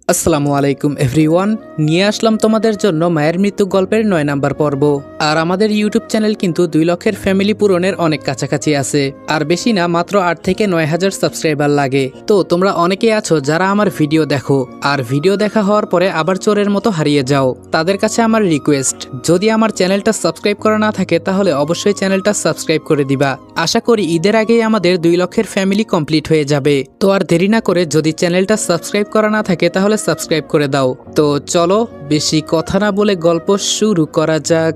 আসসালামু আলাইকুম এভরিওয়ান, নিয়ে আসলাম তোমাদের জন্য মায়ের মৃত্যু গল্পের ৯ নাম্বার পর্ব। আর আমাদের ইউটিউব চ্যানেল কিন্তু ২ লক্ষের ফ্যামিলি পূরণের অনেক কাছাকাছি আছে। আর বেশি না, মাত্র ৮ থেকে ৯ হাজার সাবস্ক্রাইবার লাগে। তো তোমরা অনেকেই আছো যারা আমার ভিডিও দেখো, আর ভিডিও দেখা হওয়ার পরে আবার চোরের মতো হারিয়ে যাও। তাদের কাছে আমার রিকোয়েস্ট, যদি আমার চ্যানেলটা সাবস্ক্রাইব করা না থাকে তাহলে অবশ্যই চ্যানেলটা সাবস্ক্রাইব করে দিবা। আশা করি ঈদের আগেই আমাদের ২ লক্ষের ফ্যামিলি কমপ্লিট হয়ে যাবে। তো আর দেরি না করে, যদি চ্যানেলটা সাবস্ক্রাইব করা না থাকে তাহলে সাবস্ক্রাইব করে দাও। তো চলো বেশি কথা না বলে গল্প শুরু করা যাক।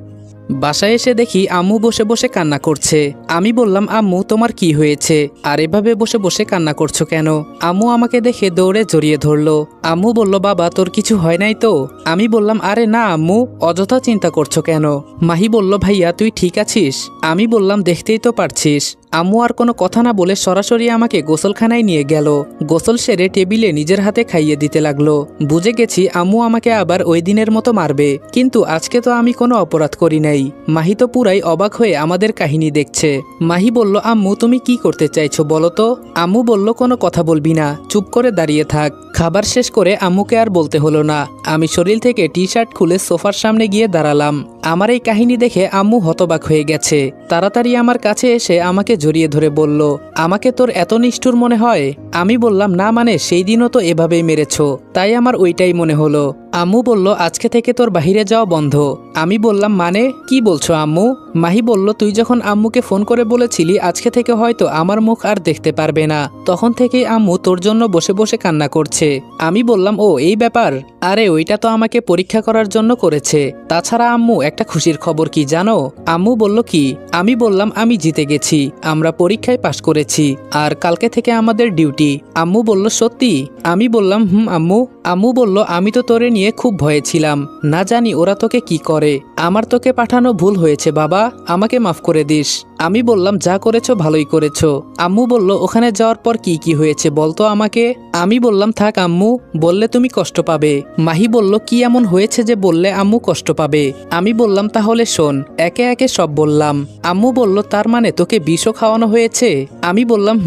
বাসায় এসে দেখি আম্মু বসে বসে কান্না করছে। আমি বললাম, আম্মু তোমার কি হয়েছে, আর এভাবে বসে বসে কান্না করছো কেন? আম্মু আমাকে দেখে দৌড়ে জড়িয়ে ধরলো। আম্মু বলল, বাবা তোর কিছু হয় নাই তো? আমি বললাম, আরে না আম্মু, অযথা চিন্তা করছো কেন? মাহি বলল, ভাইয়া তুই ঠিক আছিস? আমি বললাম, দেখতেই তো পারছিস। আম্মু আর কোনো কথা না বলে সরাসরি আমাকে গোসলখানায় নিয়ে গেল। গোসল সেরে টেবিলে নিজের হাতে খাইয়ে দিতে লাগলো। বুঝে গেছি আম্মু আমাকে আবার ওই দিনের মতো মারবে, কিন্তু আজকে তো আমি কোনো অপরাধ করি নাই। মাহি তো পুরাই অবাক হয়ে আমাদের কাহিনী দেখছে। মাহি বলল, আম্মু তুমি কি করতে চাইছো বলো তো? আম্মু বলল, কোনো কথা বলবি না, চুপ করে দাঁড়িয়ে থাক। খাবার শেষ করে আম্মুকে আর বলতে হলো না। আমি শরীর থেকে টি শার্ট খুলে সোফার সামনে গিয়ে দাঁড়ালাম। আমার এই কাহিনী দেখে আম্মু হতবাক হয়ে গেছে। তাড়াতাড়ি আমার কাছে এসে আমাকে জড়িয়ে ধরে বলল, আমাকে তোর এত নিষ্ঠুর মনে হয়? আমি বললাম, না মানে সেই দিনও তো এভাবেই মেরেছো, তাই আমার ওইটাই মনে হলো। আম্মু বলল, আজকে থেকে তোর বাহিরে যাওয়া বন্ধ। আমি বললাম, মানে কি বলছো আম্মু? মাহি বলল, তুই যখন আম্মুকে ফোন করে বলেছিলি আজকে থেকে হয়তো আমার মুখ আর দেখতে পারবে না, তখন থেকেই আম্মু তোর জন্য বসে বসে কান্না করছে। আমি বললাম, ও এই ব্যাপার? আরে ওইটা তো আমাকে পরীক্ষা করার জন্য করেছে। তাছাড়া আম্মু একটা খুশির খবর কি জানো? আম্মু বলল, কি? আমি বললাম, আমি জিতে গেছি, আমরা পরীক্ষায় পাশ করেছি, আর কালকে থেকে আমাদের ডিউটি। আম্মু বলল, সত্যি? আমি বললাম, আম্মু। আম্মু বলল, আমি তো তোরে নিয়ে খুব ভয়ে ছিলাম, না জানি ওরা তোকে কি করে। আমার তোকে পাঠানো ভুল হয়েছে বাবা, আমাকে মাফ করে দিস। আমি বললাম, যা করেছো ভালোই করেছো। আম্মু বলল, ওখানে যাওয়ার পর কি কি হয়েছে বলতো আমাকে? আমি বললাম, থাক আম্মু, বললে তুমি কষ্ট পাবে। মাহি বলল, কি এমন হয়েছে যে বললে আম্মু কষ্ট পাবে? আমি বললাম, তাহলে শোন। একে একে সব বললাম। আম্মু বলল, তার মানে তোকে বিষও খাওয়ানো হয়েছে? আমি বললাম,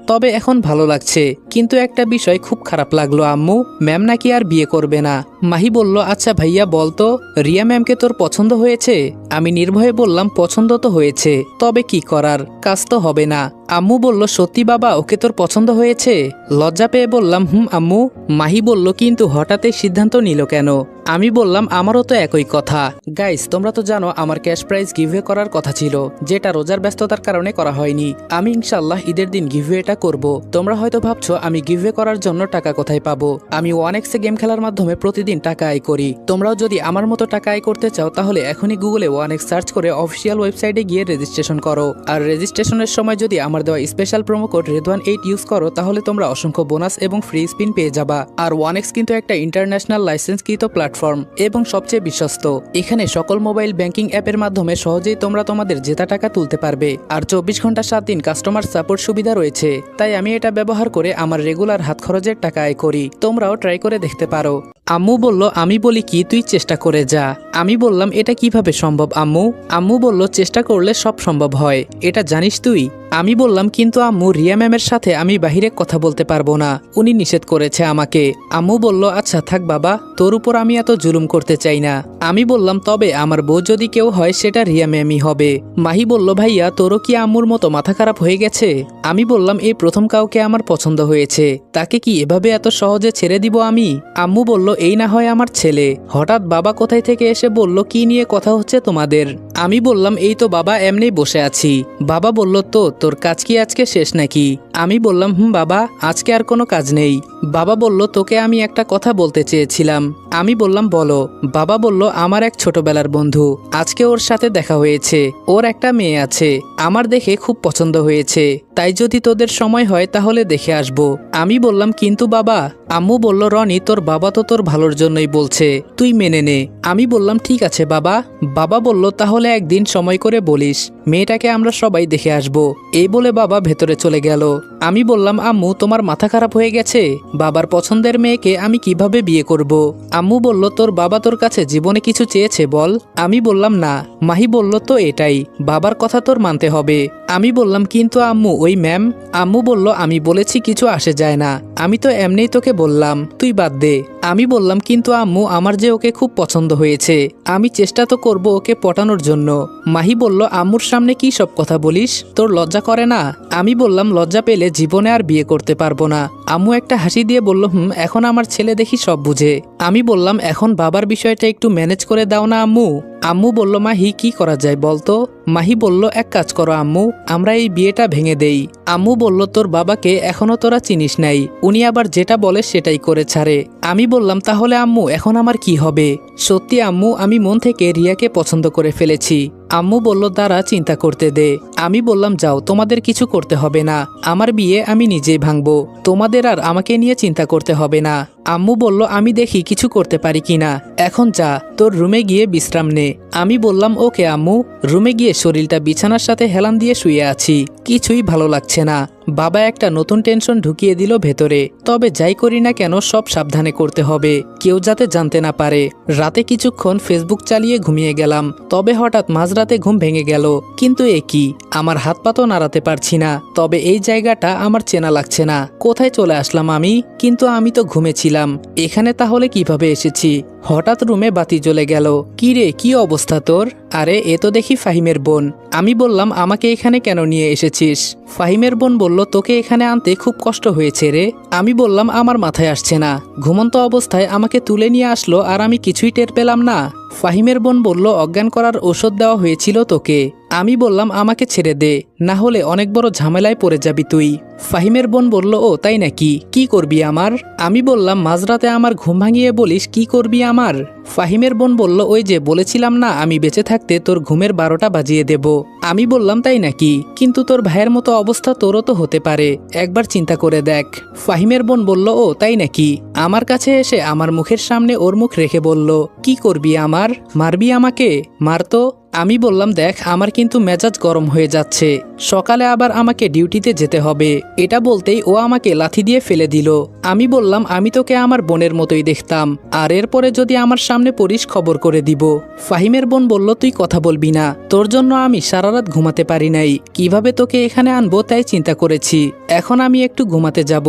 তবে এখন ভালো লাগছে, কিন্তু একটা বিষয় খুব খারাপ লাগলো আম্মু, ম্যাম নাকি আর বিয়ে করবে না। মাহি বলল, আচ্ছা ভাইয়া বলতো, রিয়া ম্যামকে তোর পছন্দ হয়েছে? আমি নির্ভয়ে বললাম, পছন্দ তো হয়েছে, তবে কি করার, কাজ তো হবে না। আম্মু বলল, সত্যি বাবা, ওকে তোর পছন্দ হয়েছে? লজ্জা পেয়ে বললাম, আম্মু। মাহি বলল, কিন্তু হঠাৎই সিদ্ধান্ত নিল কেন? আমি বললাম, আমারও তো একই কথা। গাইস, তোমরা তো জানো আমার ক্যাশ প্রাইজ গিভওয়ে করার কথা ছিল, যেটা রোজার ব্যস্ততার কারণে করা হয়নি। আমি ইনশাআল্লাহ ঈদের দিন গিভওয়েটা করব। তোমরা হয়তো ভাবছো আমি গিভওয়ে করার জন্য টাকা কোথায় পাবো। আমি 1x গেম খেলার মাধ্যমে প্রতিদিন টাকা আয় করি। তোমরাও যদি আমার মতো টাকা আয় করতে চাও তাহলে এখনই গুগলে 1x সার্চ করে অফিসিয়াল ওয়েবসাইটে গিয়ে রেজিস্ট্রেশন করো। আর রেজিস্ট্রেশনের সময় যদি আমার দেওয়া স্পেশাল প্রোমো কোড রেদওয়ান8 ইউজ করো তাহলে তোমরা অসংখ্য বোনাস এবং ফ্রি স্পিন পেয়ে যাবা। আর 1x কিন্তু একটা ইন্টারন্যাশনাল লাইসেন্সকৃত প্ল্যাটফর্ম এবং সবচেয়ে বিশ্বস্ত। এখানে সকল মোবাইল ব্যাংকিং অ্যাপের মাধ্যমে সহজেই তোমরা তোমাদের জেতা টাকা তুলতে পারবে। আর 24 ঘন্টা 7 দিন কাস্টমার সাপোর্ট সুবিধা রয়েছে। তাই আমি এটা ব্যবহার করে আমার রেগুলার হাত খরচের টাকা আয় করি। তোমরাও ট্রাই করে দেখতে পারো। আম্মু বলল, আমি বলি কি, তুই চেষ্টা করে যা। আমি বললাম, এটা কিভাবে সম্ভব আম্মু? আম্মু বলল, চেষ্টা করলে সব সম্ভব হয়, এটা জানিস তুই? আমি বললাম, কিন্তু আম্মু, রিয়া ম্যামের সাথে আমি বাহিরে কথা বলতে পারবো না, উনি নিষেধ করেছে আমাকে। আম্মু বলল, আচ্ছা থাক বাবা, তোর উপর আমি এত জুলুম করতে চাই না। আমি বললাম, তবে আমার বউ যদি কেউ হয় সেটা রিয়া ম্যামই হবে। মাহি বলল, ভাইয়া তোরও কি আম্মুর মতো মাথা খারাপ হয়ে গেছে? আমি বললাম, এই প্রথম কাউকে আমার পছন্দ হয়েছে, তাকে কি এভাবে এত সহজে ছেড়ে দিব আমি? আম্মু বলল, এই না হয় আমার ছেলে, হঠাৎ বাবা কোথায় থেকে এসে বলল, কি নিয়ে কথা হচ্ছে তোমাদের? আমি বললাম, এই তো বাবা, এমনি বসে আছি। বাবা বলল, তো তোর কাজ কি আজকে শেষ নাকি? আমি বললাম, বাবা, আজকে আর কোনো কাজ নেই। বাবা বলল, তোকে আমি একটা কথা বলতে চেয়েছিলাম। আমি বললাম, বলো। বাবা বলল, আমার এক ছোটবেলার বন্ধু, আজকে ওর সাথে দেখা হয়েছে, ওর একটা মেয়ে আছে, আমার দেখে খুব পছন্দ হয়েছে, তাই যদি তোদের সময় হয় তাহলে দেখে আসবো। আমি বললাম, কিন্তু বাবা। আম্মু বলল, রনি, তোর বাবা তো তোর ভালোর জন্যই বলছে, তুই মেনে নে। আমি বললাম, ঠিক আছে বাবা। বাবা বলল, তাহলে একদিন সময় করে বলিস, মেয়েটাকে আমরা সবাই দেখে আসবো। এই বলে বাবা ভেতরে চলে গেল। আমি বললাম, আম্মু তোমার মাথা খারাপ হয়ে গেছে? বাবার পছন্দের মেয়েকে আমি কিভাবে বিয়ে করব? আম্মু বলল, তোর বাবা তোর কাছে জীবনে কিছু চেয়েছে বল? আমি বললাম না। মাহি বলল, তো এটাই, বাবার কথা তোর মানতে হবে। আমি বললাম, কিন্তু আম্মু ওই ম্যাম। আম্মু বলল, আমি বলেছি কিছু আসে যায় না, আমি তো এমনিই তোকে বললাম, তুই বাদ দে। আমি বললাম, কিন্তু আম্মু আমার যে ওকে খুব পছন্দ হয়েছে, আমি চেষ্টা তো করব ওকে পটানোর জন্য। মাহি বলল, আম্মুর সামনে কি সব কথা বলিস? তোর লজ্জা করে না? আমি বললাম, লজ্জা পেলে জীবনে আর বিয়ে করতে পারবো না। আম্মু একটা হাসি দিয়ে বলল, এখন আমার ছেলে দেখি সব বুঝে। আমি বললাম, এখন বাবার বিষয়টা একটু ম্যানেজ করে দাও না আম্মু। আম্মু বলল, মাহি কি করা যায় বলতো? মাহি বলল, এক কাজ করো আম্মু, আমরা এই বিয়েটা ভেঙে দেই। আম্মু বলল, তোর বাবাকে এখনো তোরা চিনিস নাই, উনি আবার যেটা বলে সেটাই করে ছাড়ে। আমি বললাম, তাহলে আম্মু এখন আমার কি হবে? সত্যি আম্মু, আমি মন থেকে রিয়াকে পছন্দ করে ফেলেছি। আম্মু বলল, দাঁড়া চিন্তা করতে দে। আমি বললাম, যাও, তোমাদের কিছু করতে হবে না, আমার বিয়ে আমি নিজেই ভাঙবো, তোমাদের আর আমাকে নিয়ে চিন্তা করতে হবে না। আম্মু বলল, আমি দেখি কিছু করতে পারি কিনা, এখন যা, তোর রুমে গিয়ে বিশ্রাম নে। আমি বললাম, ওকে আম্মু। রুমে গিয়ে শরীরটা বিছানার সাথে হেলান দিয়ে শুয়ে আছি, কিছুই ভালো লাগছে না। বাবা একটা নতুন টেনশন ঢুকিয়ে দিল ভেতরে। তবে যাই করি না কেন সব সাবধানে করতে হবে, কেউ যাতে জানতে না পারে। রাতে কিছুক্ষণ ফেসবুক চালিয়ে ঘুমিয়ে গেলাম, তবে হঠাৎ মাঝরাতে ঘুম ভেঙে গেল। কিন্তু এ কি, আমার হাত পা তো নাড়াতে পারছি না, তবে এই জায়গাটা আমার চেনা লাগছে না। কোথায় চলে আসলাম আমি? কিন্তু আমি তো ঘুমেছিলাম, এখানে তাহলে কিভাবে এসেছি? হঠাৎ রুমে বাতি জ্বলে গেল। কি রে, কি অবস্থা তোর? আরে, এ তো দেখি ফাহিমের বোন। আমি বললাম, আমাকে এখানে কেন নিয়ে এসেছিস? ফাহিমের বোন বলল, তোকে এখানে আনতে খুব কষ্ট হয়েছে রে। আমি বললাম, আমার মাথায় আসছে না, ঘুমন্ত অবস্থায় আমাকে তুলে নিয়ে আসলো আর আমি কিছুই টের পেলাম না। ফাহিমের বোন বলল, অজ্ঞান করার ঔষধ দেওয়া হয়েছিল তোকে। আমি বললাম, আমাকে ছেড়ে দে, না হলে অনেক বড় ঝামেলায় পড়ে যাবি তুই। ফাহিমের বোন বলল, ও তাই নাকি, কি করবি আমার? আমি বললাম, মাঝরাতে আমার ঘুম ভাঙিয়ে বলিস কি করবি আমার? ফাহিমের বোন বলল, ওই যে বলেছিলাম না, আমি বেঁচে থাকতে তোর ঘুমের 12টা বাজিয়ে দেব। আমি বললাম, তাই নাকি, কিন্তু তোর ভাইয়ের মতো অবস্থা তোরও তো হতে পারে, একবার চিন্তা করে দেখ। ফাহিমের বোন বলল, ও তাই নাকি? আমার কাছে এসে আমার মুখের সামনে ওর মুখ রেখে বলল, কি করবি আমার? মারবি আমাকে? মারতো। আমি বললাম, দেখ, আমার কিন্তু মেজাজ গরম হয়ে যাচ্ছে, সকালে আবার আমাকে ডিউটিতে যেতে হবে। এটা বলতেই ও আমাকে লাথি দিয়ে ফেলে দিল। আমি বললাম, আমি তোকে আমার বোনের মতোই দেখতাম, আর এরপরে যদি আমার সামনে পড়িস খবর করে দিব। ফাহিমের বোন বলল, তুই কথা বলবি না, তোর জন্য আমি সারা রাত ঘুমাতে পারি নাই, কিভাবে তোকে এখানে আনবো তাই চিন্তা করেছি। এখন আমি একটু ঘুমাতে যাব,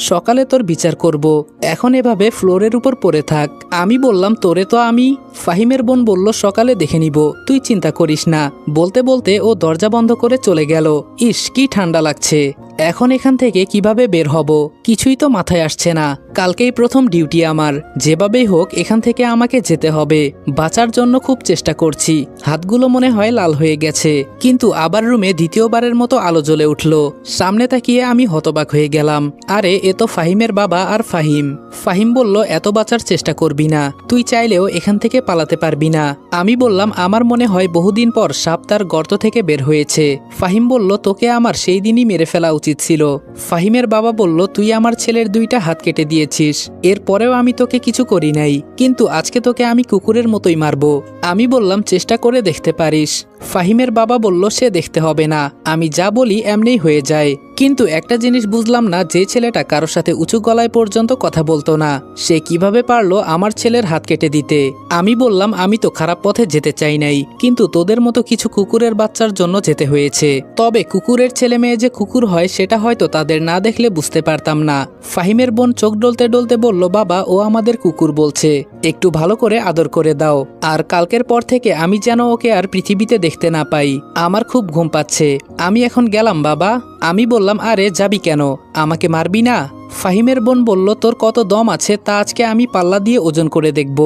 সকালে তোর বিচার করব, এখন এভাবে ফ্লোরের উপর পড়ে থাক। আমি বললাম, তোরে তো আমি। ফাহিমের বোন বলল, সকালে দেখে নিব, তুই চিন্তা করিস না। বলতে বলতে ও দরজা বন্ধ করে চলে গেল। ইস, কি ঠান্ডা লাগছে, এখন এখান থেকে কিভাবে বের হব কিছুই তো মাথায় আসছে না। কালকেই প্রথম ডিউটি আমার, যেভাবেই হোক এখান থেকে আমাকে যেতে হবে। বাঁচার জন্য খুব চেষ্টা করছি, হাতগুলো মনে হয় লাল হয়ে গেছে। কিন্তু আবার রুমে দ্বিতীয়বারের মতো আলো জ্বলে উঠল। সামনে তাকিয়ে আমি হতবাক হয়ে গেলাম। আরে, এ তো ফাহিমের বাবা আর ফাহিম। ফাহিম বলল, এত বাঁচার চেষ্টা করবি না, তুই চাইলেও এখান থেকে পালাতে পারবি না। আমি বললাম, আমার মনে হয় বহুদিন পর সাপ তার গর্ত থেকে বের হয়েছে। ফাহিম বলল, তোকে আমার সেই দিনই মেরে ফেলা উচিত ছিল। ফাহিমের বাবা বলল, তুই আমার ছেলের 2টা হাত কেটে দিয়েছিস, এরপরেও আমি তোকে কিছু করি নাই, কিন্তু আজকে তোকে আমি কুকুরের মতোই মারবো। আমি বললাম, চেষ্টা করে দেখতে পারিস। ফাহিমের বাবা বলল, সে দেখতে হবে না, আমি যা বলি এমনিই হয়ে যায়। কিন্তু একটা জিনিস বুঝলাম না, যে ছেলেটা কারোর সাথে উঁচু গলায় পর্যন্ত কথা বলতো না, সে কিভাবে পারলো আমার ছেলের হাত কেটে দিতে? আমি বললাম, আমি তো খারাপ পথে যেতে চাই নাই, কিন্তু তোদের মতো কিছু কুকুরের বাচ্চার জন্য যেতে হয়েছে। তবে কুকুরের ছেলে মেয়ে যে কুকুর হয় সেটা হয়তো তাদের না দেখলে বুঝতে পারতাম না। ফাহিমের বোন চোখ ডলতে ডলতে বলল, বাবা, ও আমাদের কুকুর বলছে, একটু ভালো করে আদর করে দাও, আর কালকের পর থেকে আমি যেন ওকে আর পৃথিবীতে দেখতে না পাই। আমার খুব ঘুম পাচ্ছে, আমি এখন গেলাম বাবা। আমি বললাম, আরে যাবি কেন, আমাকে মারবি না? ফাহিমের বোন বলল, তোর কত দম আছে তা আজকে আমি পাল্লা দিয়ে ওজন করে দেখব।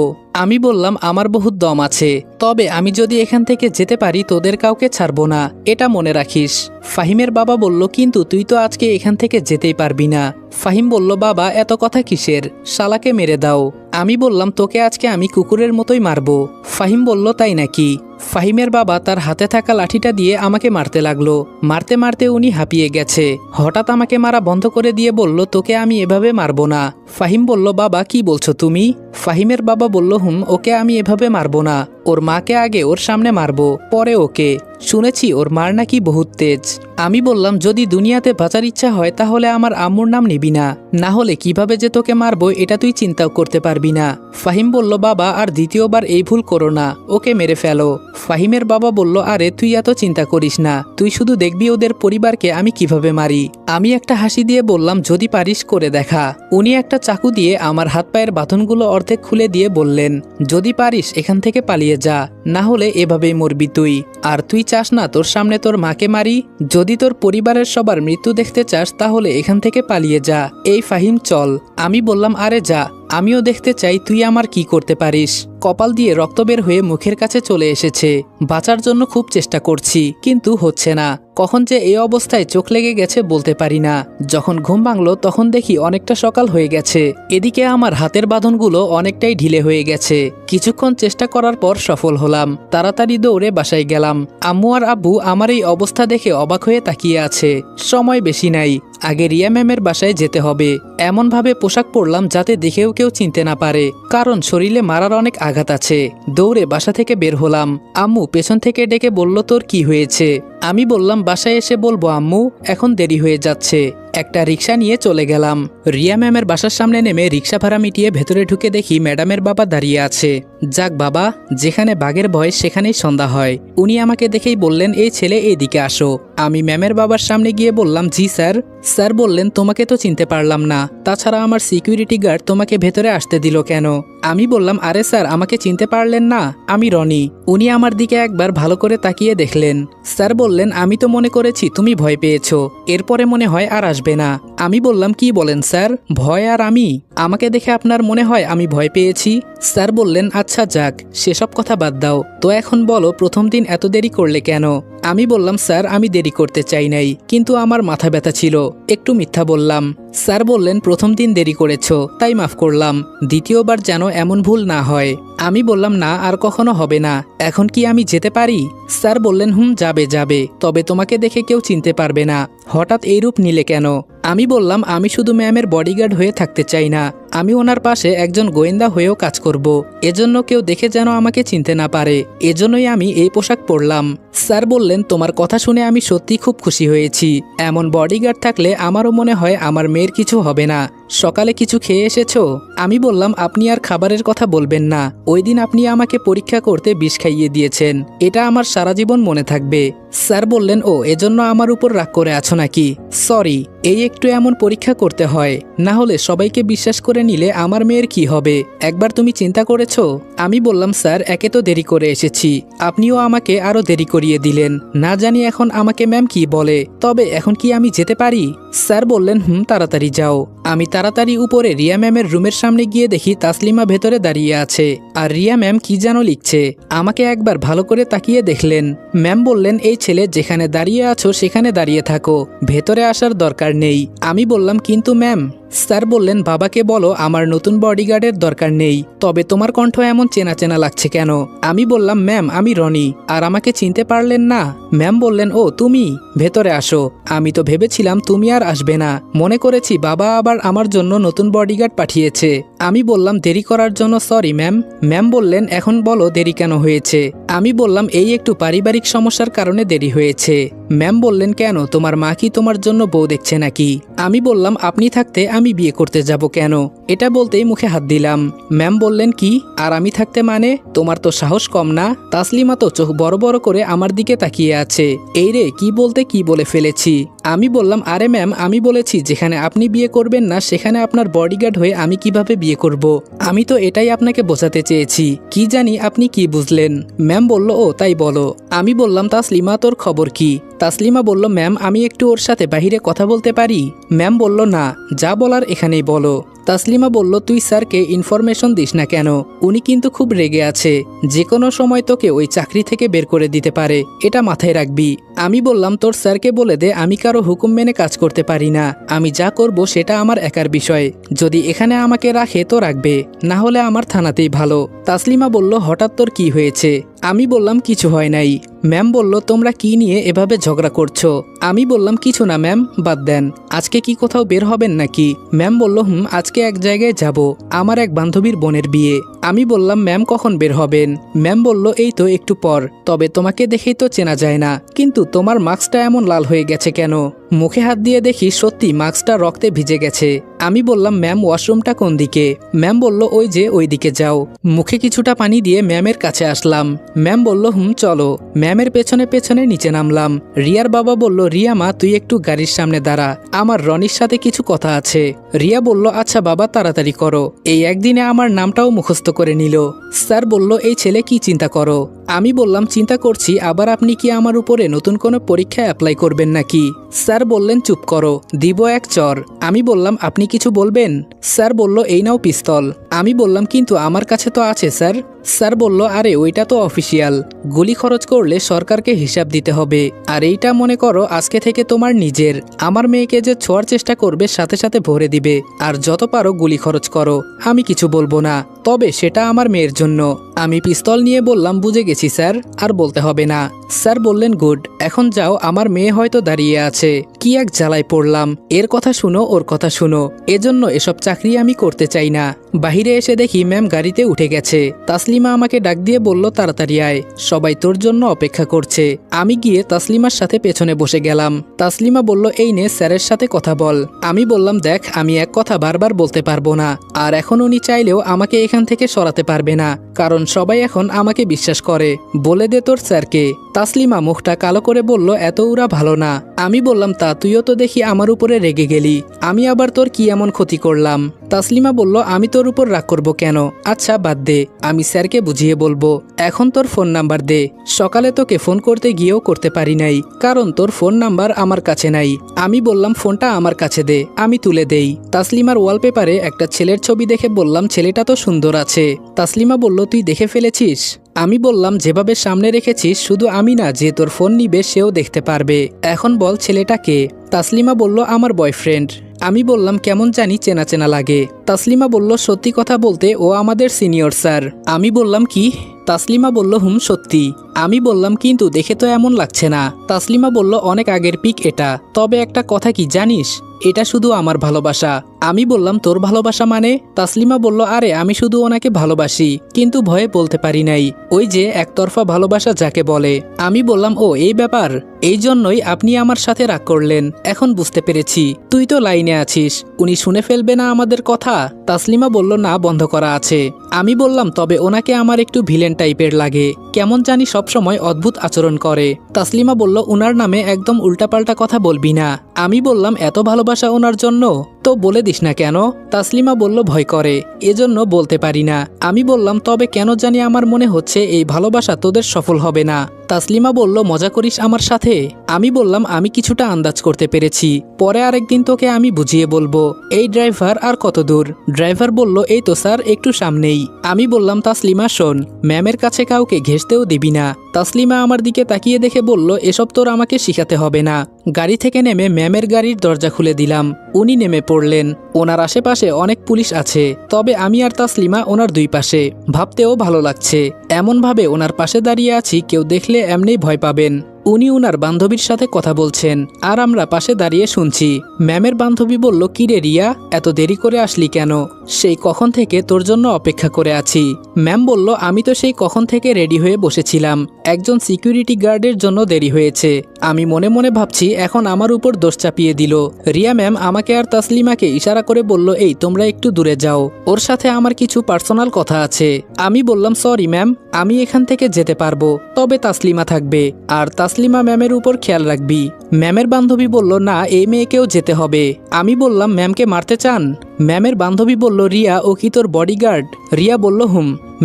আমি বললাম, আমার বহুত দম আছে, তবে আমি যদি এখান থেকে যেতে পারি তোদের কাউকে ছাড়বো না, এটা মনে রাখিস। ফাহিমের বাবা বলল, কিন্তু তুই তো আজকে এখান থেকে যেতেই পারবি না। ফাহিম বলল, বাবা, এত কথা কিসের, শালাকে মেরে দাও। আমি বললাম, তোকে আজকে আমি কুকুরের মতোই মারবো। ফাহিম বলল, তাই নাকি? ফাহিমের বাবা তার হাতে থাকা লাঠিটা দিয়ে আমাকে মারতে লাগলো। মারতে মারতে উনি হাঁপিয়ে গেছে। হঠাৎ আমাকে মারা বন্ধ করে দিয়ে বলল, তোকে আমি এভাবে মারবো না। ফাহিম বলল, বাবা কি বলছো তুমি? ফাহিমের বাবা বলল, ওকে আমি এভাবে মারবো না, ও ওর মাকে আগে ওর সামনে মারবো, পরে ওকে। শুনেছি ওর মার নাকি বহুত তেজ। আমি বললাম যদি দুনিয়াতে বাঁচার ইচ্ছা হয় তাহলে আমার আম্মুর নাম নিবি না, না হলে কিভাবে যে তোকে মারবো এটা তুই চিন্তাও করতে পারবি না। ফাহিম বলল, বাবা আর দ্বিতীয়বার এই ভুল করো না, ওকে মেরে ফেলো। ফাহিমের বাবা বলল, আরে তুই এত চিন্তা করিস না, তুই শুধু দেখবি ওদের পরিবারকে আমি কিভাবে মারি। আমি একটা হাসি দিয়ে বললাম, যদি পারিস করে দেখা। উনি একটা চাকু দিয়ে আমার হাত পায়ের বাঁধনগুলো অর্ধেক খুলে দিয়ে বললেন, যদি পারিস এখান থেকে পালিয়ে যা, না হলে এভাবেই মরবি তুই। আর তুই চাস না তোর সামনে তোর মাকে মারি? যদি তোর পরিবারের সবার মৃত্যু দেখতে চাস তাহলে এখান থেকে পালিয়ে যা। এই ফাহিম চল। আমি বললাম, আরে যা, আমিও দেখতে চাই তুই আমার কি করতে পারিস। কপাল দিয়ে রক্ত বের হয়ে মুখের কাছে চলে এসেছে। বাঁচার জন্য খুব চেষ্টা করছি, কিন্তু হচ্ছে না। কখন যে এই অবস্থায় চোখ লেগে গেছে বলতে পারি না। যখন ঘুম ভাঙলো তখন দেখি অনেকটা সকাল হয়ে গেছে। এদিকে আমার হাতের বাঁধনগুলো অনেকটাই ঢিলে হয়ে গেছে। কিছুক্ষণ চেষ্টা করার পর সফল হলাম। তাড়াতাড়ি দৌড়ে বাসায় গেলাম। আম্মু আর আব্বু আমার এই অবস্থা দেখে অবাক হয়ে তাকিয়ে আছে। সময় বেশি নাই, আগে রিয়া ম্যামের বাসায় যেতে হবে। এমনভাবে পোশাক পরলাম যাতে দেখেও কেউ চিনতে না পারে, কারণ শরীরে মারার অনেক আঘাত আছে। দৌড়ে বাসা থেকে বের হলাম। আম্মু পেছন থেকে ডেকে বলল, তোর কি হয়েছে? আমি বললাম, বাসায় এসে বলবো আম্মু, এখন দেরি হয়ে যাচ্ছে। একটা রিক্সা নিয়ে চলে গেলাম। রিয়া ম্যামের বাসার সামনে নেমে রিক্সা ভাড়া মিটিয়ে ভেতরে ঢুকে দেখি ম্যাডামের বাবা দাঁড়িয়ে আছে। যাক বাবা, যেখানে বাঘের ভয় সেখানেই সন্ধ্যা হয়। উনি আমাকে দেখেই বললেন, এই ছেলে এইদিকে আসো। আমি ম্যামের বাবার সামনে গিয়ে বললাম, জি স্যার। স্যার বললেন, তোমাকে তো চিনতে পারলাম না, তাছাড়া আমার সিকিউরিটি গার্ড তোমাকে ভেতরে আসতে দিল কেন? আমি বললাম, আরে স্যার, আমাকে চিনতে পারলেন না, আমি রনি। উনি আমার দিকে একবার ভালো করে তাকিয়ে দেখলেন। স্যার বললেন, আমি তো মনে করেছি তুমি ভয় পেয়েছো, এরপরে মনে হয় আর আসবে না। আমি বললাম, কি বলেন স্যার, ভয় আর আমি? আমাকে দেখে আপনার মনে হয় আমি ভয় পেয়েছি? স্যার বললেন, আচ্ছা যাক, সেসব কথা বাদ দাও তো, এখন বলো প্রথম দিন এত দেরি করলে কেন? আমি বললাম, স্যার আমি দেরি করতে চাই নাই, কিন্তু আমার মাথা ব্যথা ছিল, একটু মিথ্যা বললাম। স্যার বললেন, প্রথম দিন দেরি করেছো তাই মাফ করলাম, দ্বিতীয়বার যেন এমন ভুল না হয়। আমি বললাম, না আর কখনো হবে না। এখন কি আমি যেতে পারি? স্যার বললেন, যাবে যাবে, তবে তোমাকে দেখে কেউ চিনতে পারবে না। হঠাৎ এই রূপ নিলে কেন? আমি বললাম, আমি শুধু ম্যামের বডিগার্ড হয়ে থাকতে চাই না, আমি ওনার পাশে একজন গোয়েন্দা হয়েও কাজ করব। এজন্য কেউ দেখে যেন আমাকে চিনতে না পারে, এজন্যই আমি এই পোশাক পরলাম। স্যার বললেন, তোমার কথা শুনে আমি সত্যি খুব খুশি হয়েছি। এমন বডিগার্ড থাকলে আমারও মনে হয় আমার মেয়ের কিছু হবে না। সকালে কিছু খেয়ে এসেছো? আমি বললাম, আপনি আর খাবারের কথা বলবেন না, ওই দিন আপনি আমাকে পরীক্ষা করতে বিষ খাইয়ে দিয়েছেন, এটা আমার সারা জীবন মনে থাকবে। স্যার বললেন, ও এজন্য আমার উপর রাগ করে আছো নাকি? সরি, এই একটু এমন পরীক্ষা করতে হয়, না হলে সবাইকে বিশ্বাস করে নিলে আমার মেয়ের কি হবে, একবার তুমি চিন্তা করেছো? আমি বললাম, স্যার একে তো দেরি করে এসেছি, আপনিও আমাকে আরো দেরি করিয়ে দিলেন, না জানি এখন আমাকে ম্যাম কি বলে, তবে এখন কি আমি যেতে পারি? স্যার বললেন, তাড়াতাড়ি যাও। আমি তাড়াতাড়ি উপরে রিয়া ম্যামের রুমের সামনে গিয়ে দেখি তাসলিমা ভেতরে দাঁড়িয়ে আছে, আর রিয়া ম্যাম কি যেন লিখছে। আমাকে একবার ভালো করে তাকিয়ে দেখলেন। ম্যাম বললেন, এই ছেলে যেখানে দাঁড়িয়ে আছো সেখানে দাঁড়িয়ে থাকো, ভেতরে আসার দরকার নেই। আমি বললাম, কিন্তু ম্যাম। স্যার বললেন, বাবাকে বলো আমার নতুন বডিগার্ডের দরকার নেই, তবে তোমার কণ্ঠ এমন চেনা চেনা লাগছে কেন? আমি বললাম, ম্যাম আমি রনি, আর আমাকে চিনতে পারলেন না? ম্যাম বললেন, ও তুমি, ভেতরে আসো। আমি তো ভেবেছিলাম তুমি আর আসবে না, মনে করেছি বাবা আবার আমার জন্য নতুন বডিগার্ড পাঠিয়েছে। আমি বললাম, দেরি করার জন্য সরি ম্যাম। ম্যাম বললেন, এখন বলো দেরি কেন হয়েছে? আমি বললাম, এই একটু পারিবারিক সমস্যার কারণে দেরি হয়েছে। ম্যাম বললেন, কেন, তোমার মা কি তোমার জন্য বউ দেখছে নাকি? আমি বললাম, আপনি থাকতে আমি বিয়ে করতে যাব কেন? এটা বলতেই মুখে হাত দিলাম। ম্যাম বললেন, কি আর আমি থাকতে মানে? তোমার তো সাহস কম না? তাসলিমা তো চোখ বড় বড় করে আমার দিকে তাকিয়ে আছে। এই রে, কি বলতে কি বলে ফেলেছি। আমি বললাম, আরে ম্যাম আমি বলেছি যেখানে আপনি বিয়ে করবেন না সেখানে আপনার বডিগার্ড হয়ে আমি কিভাবে বিয়ে করব? আমি তো এটাই আপনাকে বোঝাতে চেয়েছি, কি জানি আপনি কি বুঝলেন। ম্যাম বলল, ও তাই বলো। আমি বললাম, তাসলিমা তোর খবর কি? তাসলিমা বলল, ম্যাম আমি একটু ওর সাথে বাহিরে কথা বলতে পারি? ম্যাম বলল, না, যা বলার এখানেই বলো। তাসলিমা বলল, তুই স্যারকে ইনফরমেশন দিস না কেন? উনি কিন্তু খুব রেগে আছে, যে কোনো সময় তোকে ওই চাকরি থেকে বের করে দিতে পারে, এটা মাথায় রাখবি। আমি বললাম, তোর স্যারকে বলে দে আমি কারো হুকুম মেনে কাজ করতে পারি না, আমি যা করব সেটা আমার একার বিষয়, যদি এখানে আমাকে রাখে তো রাখবে, না হলে আমার থানাতেই ভালো। তাসলিমা বলল, হঠাৎ তোর কি হয়েছে? আমি বললাম কিছু হয় নাই। ম্যাম বলল তোমরা কি নিয়ে এভাবে ঝগড়া করছো? আমি বললাম কিছু না ম্যাম, বাদ দেন। আজকে কি কোথাও বের হবেন নাকি? ম্যাম বলল আজকে এক জায়গায় যাব, আমার এক বান্ধবীর বোনের বিয়ে। আমি বললাম ম্যাম কখন বের হবেন? ম্যাম বলল এই তো একটু পর, তবে তোমাকে দেখেই তো চেনা যায় না, কিন্তু তোমার মাস্কটা এমন লাল হয়ে গেছে কেন? মুখে হাত দিয়ে দেখি সত্যি মাস্কটা রক্তে ভিজে গেছে। আমি বললাম ম্যাম ওয়াশরুমটা কোন দিকে? ম্যাম বলল ওই যে ওই দিকে যাও। মুখে কিছুটা পানি দিয়ে ম্যামের কাছে আসলাম। ম্যাম বলল চলো। ম্যামের পেছনে পেছনে নিচে নামলাম। রিয়ার বাবা বলল রিয়া মা তুই একটু গাড়ির সামনে দাঁড়া, আমার রনির সাথে কিছু কথা আছে। রিয়া বলল আচ্ছা বাবা তাড়াতাড়ি করো। এই একদিনে আমার নামটাও মুখস্থ করে নিল। স্যার বলল এই ছেলে কি চিন্তা করো? আমি বললাম চিন্তা করছি আবার আপনি কি আমার উপরে নতুন কোনো পরীক্ষায় অ্যাপ্লাই করবেন নাকি? স্যার বললেন চুপ করো, দিব এক চর। আমি বললাম আপনি কিছু বলবেন? স্যার বলল এই নাও পিস্তল। আমি বললাম কিন্তু আমার কাছে তো আছে স্যার। স্যার বলল আরে ওইটা তো অফিসিয়াল, গুলি খরচ করলে সরকারকে হিসাব দিতে হবে, আর এইটা মনে করো আজকে থেকে তোমার নিজের। আমার মেয়েকে যে ছোঁয়ার চেষ্টা করবে সাথে সাথে ভরে দিবে, আর যত পারো গুলি খরচ করো, আমি কিছু বলবো না, তবে সেটা আমার মেয়ের জন্য। আমি পিস্তল নিয়ে বললাম বুঝে গেছি স্যার, আর বলতে হবে না। স্যার বললেন গুড, এখন যাও, আমার মেয়ে হয়তো দাঁড়িয়ে আছে। কি এক জ্বালায় পড়লাম, এর কথা শুনো ওর কথা শুনো, এজন্য এসব চাকরি আমি করতে চাই না। বাহিরে এসে দেখি ম্যাম গাড়িতে উঠে গেছে। তাসলিমা আমাকে ডাক দিয়ে বলল তাড়াতাড়ি আয়, সবাই তোর জন্য অপেক্ষা করছে। আমি গিয়ে তাসলিমার সাথে পেছনে বসে গেলাম। তাসলিমা বলল এই নে স্যারের সাথে কথা বল। আমি বললাম দেখ আমি এক কথা বারবার বলতে পারবো না, আর এখন উনি চাইলেও আমাকে এখান থেকে সরাতে পারবে না, কারণ সবাই এখন আমাকে বিশ্বাস করে। বলে দে তোর স্যারকে। তাসলিমা মুখটা কালো করে বলল এত উরা ভালো না। আমি বললাম তা তুইও তো দেখি আমার উপরে রেগে গেলি, আমি আবার তোর কি এমন ক্ষতি করলাম? তাসলিমা বলল আমি তোর উপর রাগ করবো কেন? আচ্ছা বাদ দে, আমি স্যারকে বুঝিয়ে বলবো। এখন তোর ফোন নাম্বার দে। সকালে তোকে ফোন করতে গিয়েও করতে পারি নাই, কারণ তোর ফোন নাম্বার আমার কাছে নাই। আমি বললাম ফোনটা আমার কাছে দে, আমি তুলে দেই। তাসলিমার ওয়ালপেপারে একটা ছেলের ছবি দেখে বললাম ছেলেটা তো সুন্দর আছে। তাসলিমা বলল তুই দেখে ফেলেছিস? আমি বললাম যেভাবে সামনে রেখেছিস, শুধু আমি না, যে তোর ফোন নিবে সেও দেখতে পারবে। এখন বল ছেলেটা কে? তাসলিমা বলল আমার বয়ফ্রেন্ড। আমি বললাম কেমন জানি চেনা চেনা লাগে। তাসলিমা বলল সত্যি কথা বলতে ও আমাদের সিনিয়র স্যার। আমি বললাম কি? তাসলিমা বলল সত্যি। আমি বললাম কিন্তু দেখে তো এমন লাগছে না। তাসলিমা বলল অনেক আগের পিক এটা, তবে একটা কথা কি জানিস, এটা শুধু আমার ভালোবাসা। আমি বললাম তোর ভালোবাসা মানে? তাসলিমা বলল আরে আমি শুধু ওনাকে ভালোবাসি, কিন্তু ভয়ে বলতে পারি নাই, ওই যে একতরফা ভালোবাসা যাকে বলে। আমি বললাম ও এই ব্যাপার, এই জন্যই আপনি আমার সাথে রাগ করলেন, এখন বুঝতে পেরেছি। তুই তো লাইনে আছিস, উনি শুনে ফেলবে না আমাদের কথা? তাসলিমা বলল না, বন্ধ করা আছে। আমি বললাম তবে ওনাকে আমার একটু ভিলেন টাইপের লাগে, কেমন জানি সবসময় অদ্ভুত আচরণ করে। তাসলিমা বলল উনার নামে একদম উল্টাপাল্টা কথা বলবি না। আমি বললাম এত ভালোবাসা ওনার জন্য, তো বলে দিস না কেন? তাসলিমা বলল ভয় করে, এজন্য বলতে পারি না। আমি বললাম তবে কেন জানি আমার মনে হচ্ছে এই ভালোবাসা তোদের সফল হবে না। তাসলিমা বলল মজা করিস আমার সাথে? আমি বললাম আমি কিছুটা আন্দাজ করতে পেরেছি, পরে আরেকদিন তোকে আমি বুঝিয়ে বলবো। এই ড্রাইভার আর কত দূর? ড্রাইভার বলল এই তো স্যার একটু সামনেই। আমি বললাম তাসলিমা শোন, ম্যামের কাছে কাউকে ঘেঁষতেও দিবি না। তাসলিমা আমার দিকে তাকিয়ে দেখে বলল এসব তোর আমাকে শিখাতে হবে না। গাড়ি থেকে নেমে ম্যামের গাড়ির দরজা খুলে দিলাম। উনি নেমে পড়লেন। ওনার আশেপাশে অনেক পুলিশ আছে, তবে আমি আর তাসলিমা ওনার দুই পাশে। ভাবতেও ভালো লাগছে, এমনভাবে ওনার পাশে দাঁড়িয়ে আছি কেউ দেখলে এমনি ভয় পাবেন। উনি উনার বান্ধবীর সাথে কথা বলছেন, আর আমরা পাশে দাঁড়িয়ে শুনছি। ম্যামের বান্ধবী বলল কিরে রিয়া, এত দেরি করে আসলি কেন? সেই কখন থেকে তোর জন্য অপেক্ষা করে আছি। ম্যাম বলল আমি তো সেই কখন থেকে রেডি হয়ে বসেছিলাম, একজন সিকিউরিটি গার্ডের জন্য দেরি হয়েছে। আমি মনে মনে ভাবছি এখন আমার উপর দোষ চাপিয়ে দিল। রিয়া ম্যাম আমাকে আর তাসলিমাকে ইশারা করে বলল এই তোমরা একটু দূরে যাও, ওর সাথে আমার কিছু পার্সোনাল কথা আছে। আমি বললাম সরি ম্যাম, আমি এখান থেকে যেতে পারবো, তবে তাসলিমা থাকবে, আর তাসলিমা ম্যামের উপর খেয়াল রাখবি। ম্যামের বান্ধবী বলল না, এই মেয়েকেও যেতে হবে। আমি বললাম ম্যামকে মারতে চান? ম্যামের বান্ধবী বলল রিয়া ও কি তোর বডিগার্ড? রিয়া বলল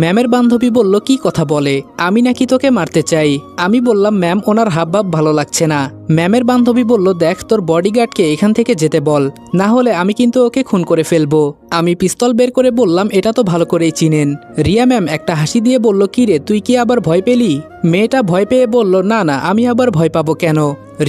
ম্যামের বান্ধবী বলল কি কথা বলে, আমি নাকি তোকে মারতে চাই? আমি বললাম ম্যাম ওনার হাবভাব ভালো লাগছে না। ম্যামের বান্ধবী বলল দেখ তোর বডিগার্ডকে এখান থেকে যেতে বল, না হলে আমি কিন্তু ওকে খুন করে ফেলবো। আমি পিস্তল বের করে বললাম এটা তো ভালো করেই চিনেন। রিয়া ম্যাম একটা হাসি দিয়ে বলল কি রে তুই কি আবার ভয় পেলি? মেয়েটা ভয় পেয়ে বলল না না, আমি আবার ভয় পাবো কেন?